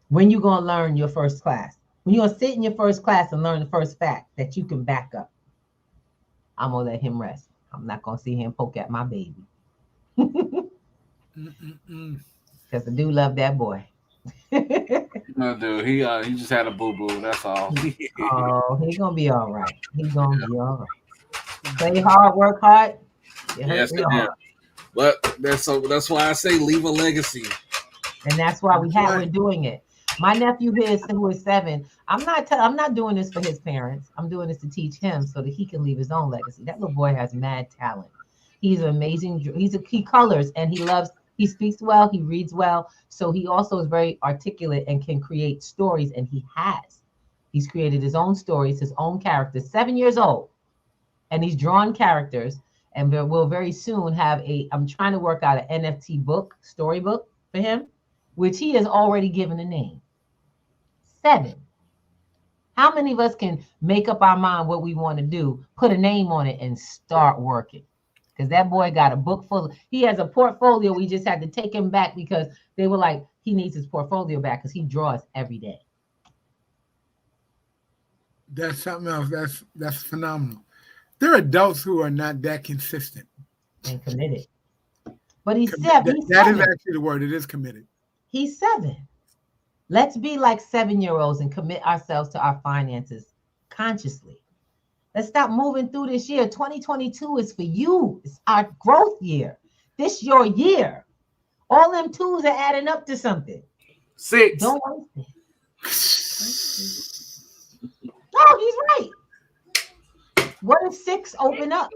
When you going to learn your first class? When you going to sit in your first class and learn the first fact that you can back up? I'm going to let him rest. I'm not going to see him poke at my baby. Because I do love that boy. No, dude, he just had a boo-boo. That's all. Oh, he's going to be all right. He's going to be all right. Play hard, work hard. Yes, yeah. But that's why I say leave a legacy. And that's why we're doing it. My nephew here, who is 7, I'm not doing this for his parents. I'm doing this to teach him so that he can leave his own legacy. That little boy has mad talent. He's amazing. He colors and he speaks well, he reads well. So he also is very articulate and can create stories. And he's created his own stories, his own characters, 7 years old. And he's drawn characters. And we'll very soon have I'm trying to work out an NFT storybook for him, which he has already given a name. 7. How many of us can make up our mind what we want to do, put a name on it, and start working? Because that boy got a book full. He has a portfolio. We just had to take him back because they were like, he needs his portfolio back because he draws every day. That's something else. That's phenomenal. There are adults who are not that consistent and committed. But he's 7. That is actually the word. It is committed. He's 7. Let's be like 7-year-olds and commit ourselves to our finances consciously. Let's stop moving through this year. 2022 is for you. It's our growth year. This your year. All them 2s are adding up to something. 6. Don't waste it. No, he's right. What if 6 open up?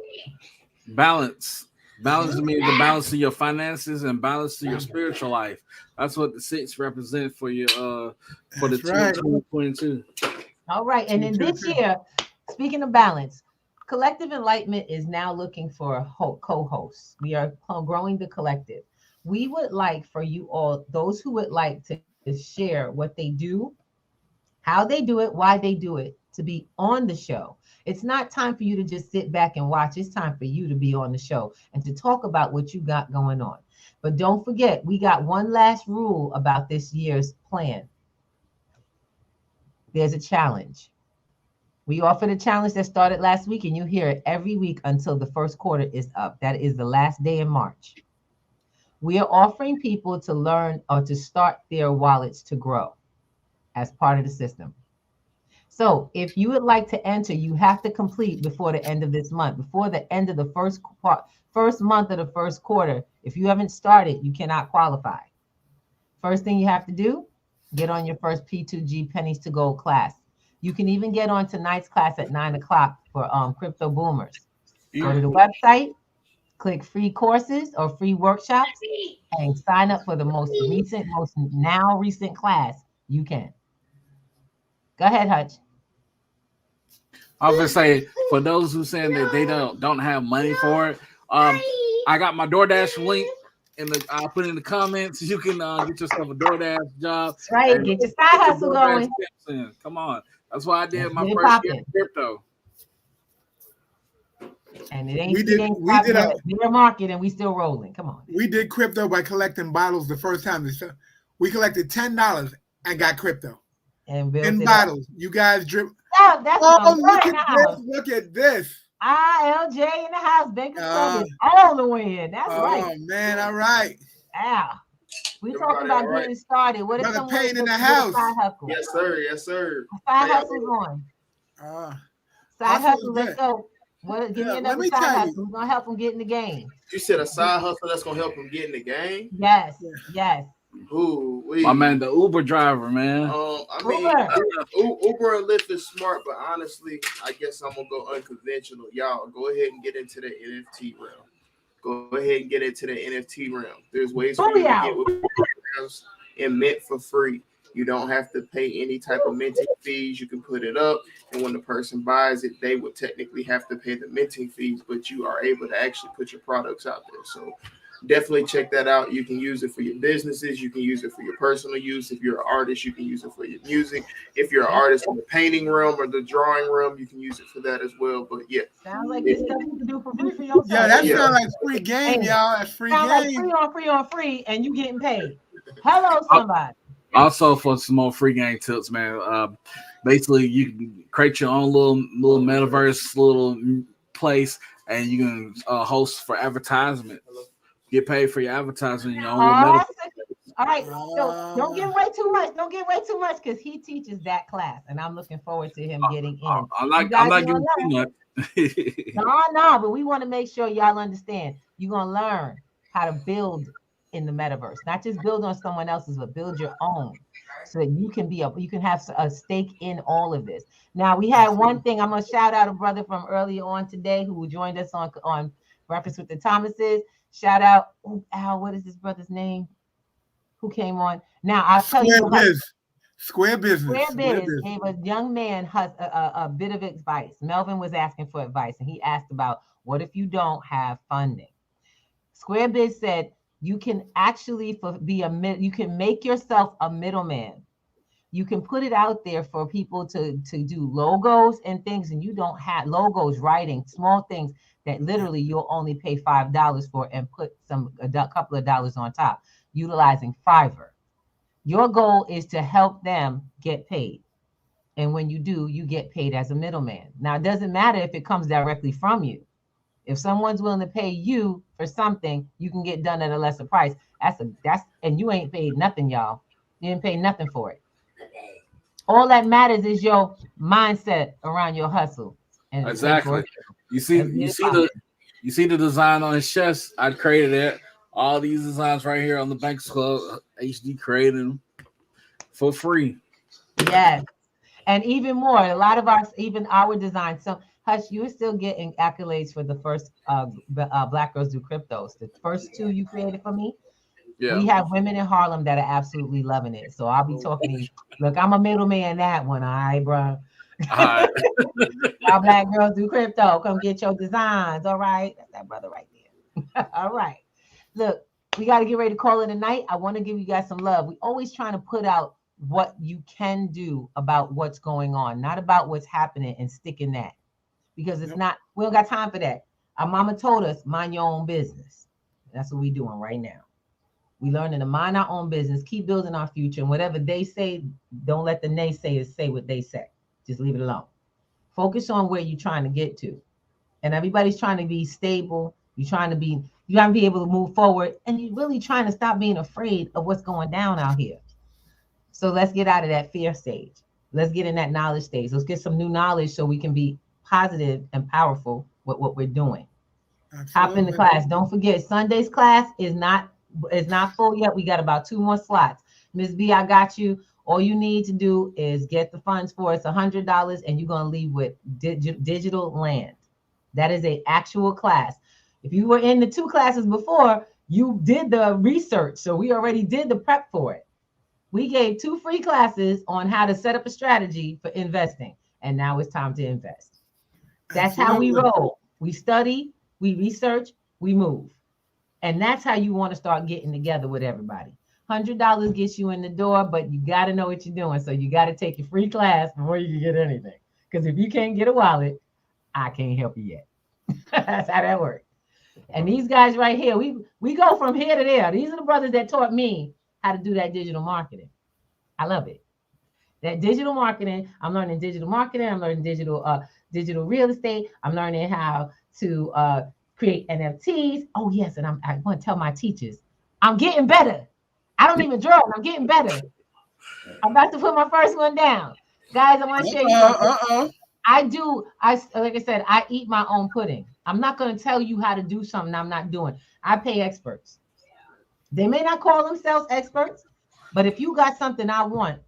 Balance. Balance means the balance of your finances and balance to your spiritual life. That's what the 6 represent for you for the 2022. All right. And in this year, speaking of balance, Collective Enlightenment is now looking for a co-host. We are growing the collective. We would like for you all, those who would like to share what they do, how they do it, why they do it, to be on the show. It's not time for you to just sit back and watch. It's time for you to be on the show and to talk about what you got going on. But don't forget, we got one last rule about this year's plan. There's a challenge. We offered a challenge that started last week, and you hear it every week until the first quarter is up. That is the last day in March. We are offering people to learn or to start their wallets to grow as part of the system. So if you would like to enter, you have to complete before the end of this month, before the end of the first month of the first quarter. If you haven't started, you cannot qualify. First thing you have to do, get on your first P2G Pennies to Gold class. You can even get on tonight's class at 9 o'clock for Crypto Boomers. Go to the website, click free courses or free workshops, and sign up for the most recent class you can. Go ahead, Hutch. I was gonna say, for those who saying that they don't have money for it, I got my DoorDash link I'll put in the comments. You can get yourself a DoorDash job. That's right. And Get your side put your hustle DoorDash going. tips in. Come on. That's what I did Let's my get it first year popping. in crypto. And it We ain't did yet. Bear market, and we still rolling. Come on. we did crypto by collecting bottles the first time. We collected $10 and got crypto And built in it bottles. You guys drip. up. That's Oh, what I'm look doing at now. this! Look at this! LJ in the house. Bankers Club is all the way in. That's right. Oh man! All right. Yeah. We Everybody talking about all right? getting started. What are Brother some ways Payne in to the get a house. side hustle? Yes, sir. Yes, sir. Side How y'all hustle's doing? on. Uh, Side hustle's hustle. Let's good. go. What? Give me Let another me side tell hustle. you. We're gonna help them get in the game. You said a side hustle that's gonna help him get in the game. Yes. Yes. Ooh, My man, the Uber driver, man. I mean, Uber and Lyft is smart, but honestly, I guess I'm gonna go unconventional. Y'all, go ahead and get into the NFT realm. Go ahead and get into the NFT realm. There's ways for you to get with programs and mint for free. You don't have to pay any type of minting fees. You can put it up, and when the person buys it, they would technically have to pay the minting fees, but you are able to actually put your products out there. So definitely check that out. You can use it for your businesses. You can use it for your personal use. If you're an artist, you can use it for your music. If you're an artist in the painting realm or the drawing realm, you can use it for that as well. But yeah, sounds like this stuff you can do for free for yourself. Yeah, that sounds like free game, Hey, y'all. That's free sounds game. like free on free, and you getting paid. Hello, somebody. Also, for some more free game tips, man. Basically, you can create your own little metaverse, little place, and you can host for advertisement. Get paid for your advertisement in your own little metaverse. All right, so don't give away too much. Don't give away too much because he teaches that class, and I'm looking forward to him getting in. I'm not giving too much. No, but we want to make sure y'all understand. You're gonna learn how to build in the metaverse, not just build on someone else's, but build your own, so that you can have a stake in all of this. Now we had one thing. I'm gonna shout out a brother from earlier on today who joined us on Breakfast with the Thomases. Shout out, Al. What is this brother's name? Who came on? Now I'll tell you. Square Business. Square Biz gave a young man a bit of advice. Melvin was asking for advice, and he asked about what if you don't have funding. Square Biz said you can actually you can make yourself a middleman. You can put it out there for people to do logos and things, and you don't have logos, writing, small things that literally you'll only pay $5 for and put a couple of dollars on top, utilizing Fiverr. Your goal is to help them get paid. And when you do, you get paid as a middleman. Now, it doesn't matter if it comes directly from you. If someone's willing to pay you for something, you can get done at a lesser price. And you ain't paid nothing, y'all. You didn't pay nothing for it. All that matters is your mindset around your hustle. And exactly. You see the design on his chest. I created it. All these designs right here on the Banks Club, HD created them for free. Yes. And even more, a lot of our designs. So Hush, you are still getting accolades for the first Black Girls Do Cryptos. The first two you created for me. Yeah. We have women in Harlem that are absolutely loving it. So I'll be talking to you. Look, I'm a middleman in that one. All right, bro. All right. Our Black Girls Do Crypto. Come get your designs. All right. That's that brother right there. All right. Look, we got to get ready to call it a night. I want to give you guys some love. We always trying to put out what you can do about what's going on, not about what's happening and sticking that. Because it's not, we don't got time for that. Our mama told us, mind your own business. That's what we're doing right now. We learning to mind our own business, keep building our future, and whatever they say, don't let the naysayers say what they say. Just leave it alone. Focus on where you're trying to get to. And everybody's trying to be stable. You got to be able to move forward. And you're really trying to stop being afraid of what's going down out here. So let's get out of that fear stage. Let's get in that knowledge stage. Let's get some new knowledge so we can be positive and powerful with what we're doing. Absolutely. Hop in the class. Don't forget, Sunday's class is not full yet. We got about 2 more slots. Ms. B, I got you. All you need to do is get the funds for it's $100, and you're going to leave with digital land. That is an actual class. If you were in the 2 classes before, you did the research. So we already did the prep for it. We gave 2 free classes on how to set up a strategy for investing. And now it's time to invest. That's how we roll. We study, we research, we move. And that's how you want to start getting together with everybody. $100 gets you in the door, but you got to know what you're doing. So you got to take your free class before you can get anything. Because if you can't get a wallet, I can't help you yet. That's how that works. And these guys right here, we go from here to there. These are the brothers that taught me how to do that digital marketing. I love it. That digital marketing, I'm learning digital marketing. I'm learning digital real estate. I'm learning how to create NFTs. Oh yes, and I want to tell my teachers, I'm getting better. I don't even draw, and I'm getting better. I'm about to put my first one down, guys. I want to share you something. Like I said, I eat my own pudding. I'm not going to tell you how to do something I'm not doing. I pay experts. They may not call themselves experts, but if you got something I want,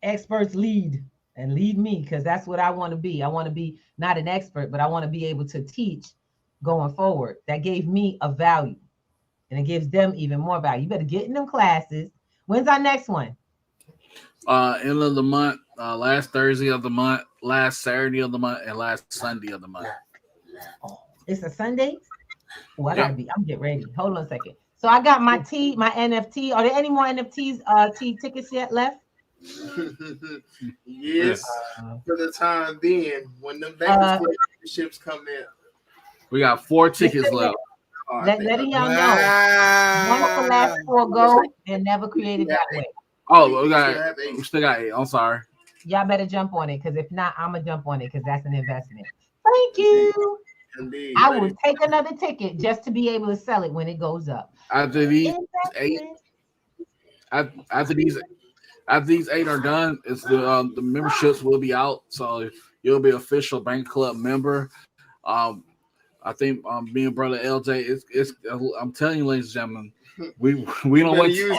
experts lead and lead me, because that's what I want to be. I want to be not an expert, but I want to be able to teach going forward. That gave me a value, and it gives them even more value. You better get in them classes. When's our next one? End of the month, last Thursday of the month, last Saturday of the month, and last Sunday of the month. Oh, it's a Sunday? Oh, I'm getting ready. Hold on a second. So I got my NFT. Are there any more NFTs tickets yet left? Yes, for the time being. When the Vegas ships come in. We got 4 tickets left. Letting y'all know. One of the last 4 go and never created that way. Oh, we still got 8. I'm sorry. Y'all better jump on it, because if not, I'm going to jump on it, because that's an investment. Thank you. Indeed. I will take another ticket just to be able to sell it when it goes up. After these 8, after these 8 are done, it's the memberships will be out, so you'll be an official bank club member. I think me and brother LJ, it's I'm telling you, ladies and gentlemen, we don't want you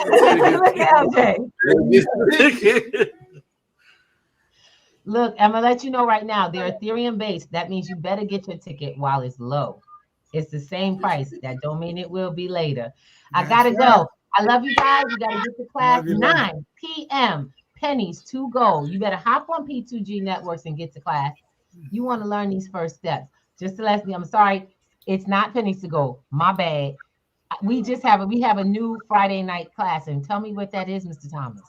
LJ. Look, I'm gonna let you know right now, they're Ethereum based. That means you better get your ticket while it's low. It's the same price. That don't mean it will be later. I gotta go. I love you guys. You gotta get to class 9 p.m. Pennies to go. You better hop on P2G Networks and get to class. You want to learn these first steps. Just to let me, I'm sorry, it's not pennies to go. My bad. We have a new Friday night class, and tell me what that is, Mr. Thomas.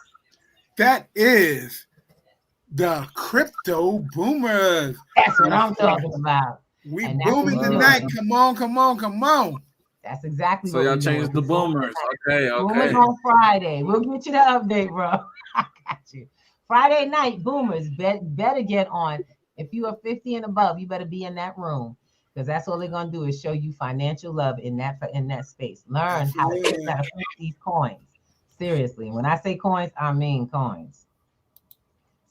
That is the Crypto Boomers. That's what I'm talking about. We booming tonight. Come on. That's exactly so what y'all changed the Boomers. Okay. Boomers on Friday. We'll get you the update, bro. I got you. Friday night, Boomers. Better get on. If you are 50 and above, you better be in that room, because that's all they're gonna do is show you financial love in that space. Learn how to flip these coins. Seriously, when I say coins, I mean coins.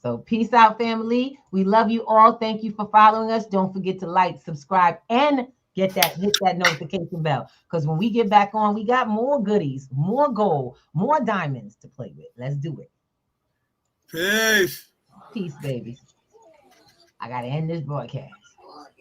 So peace out, family. We love you all. Thank you for following us. Don't forget to like, subscribe, and hit that notification bell, because when we get back on, we got more goodies, more gold, more diamonds to play with. Let's do it. Peace. Peace, babies. I gotta end this broadcast.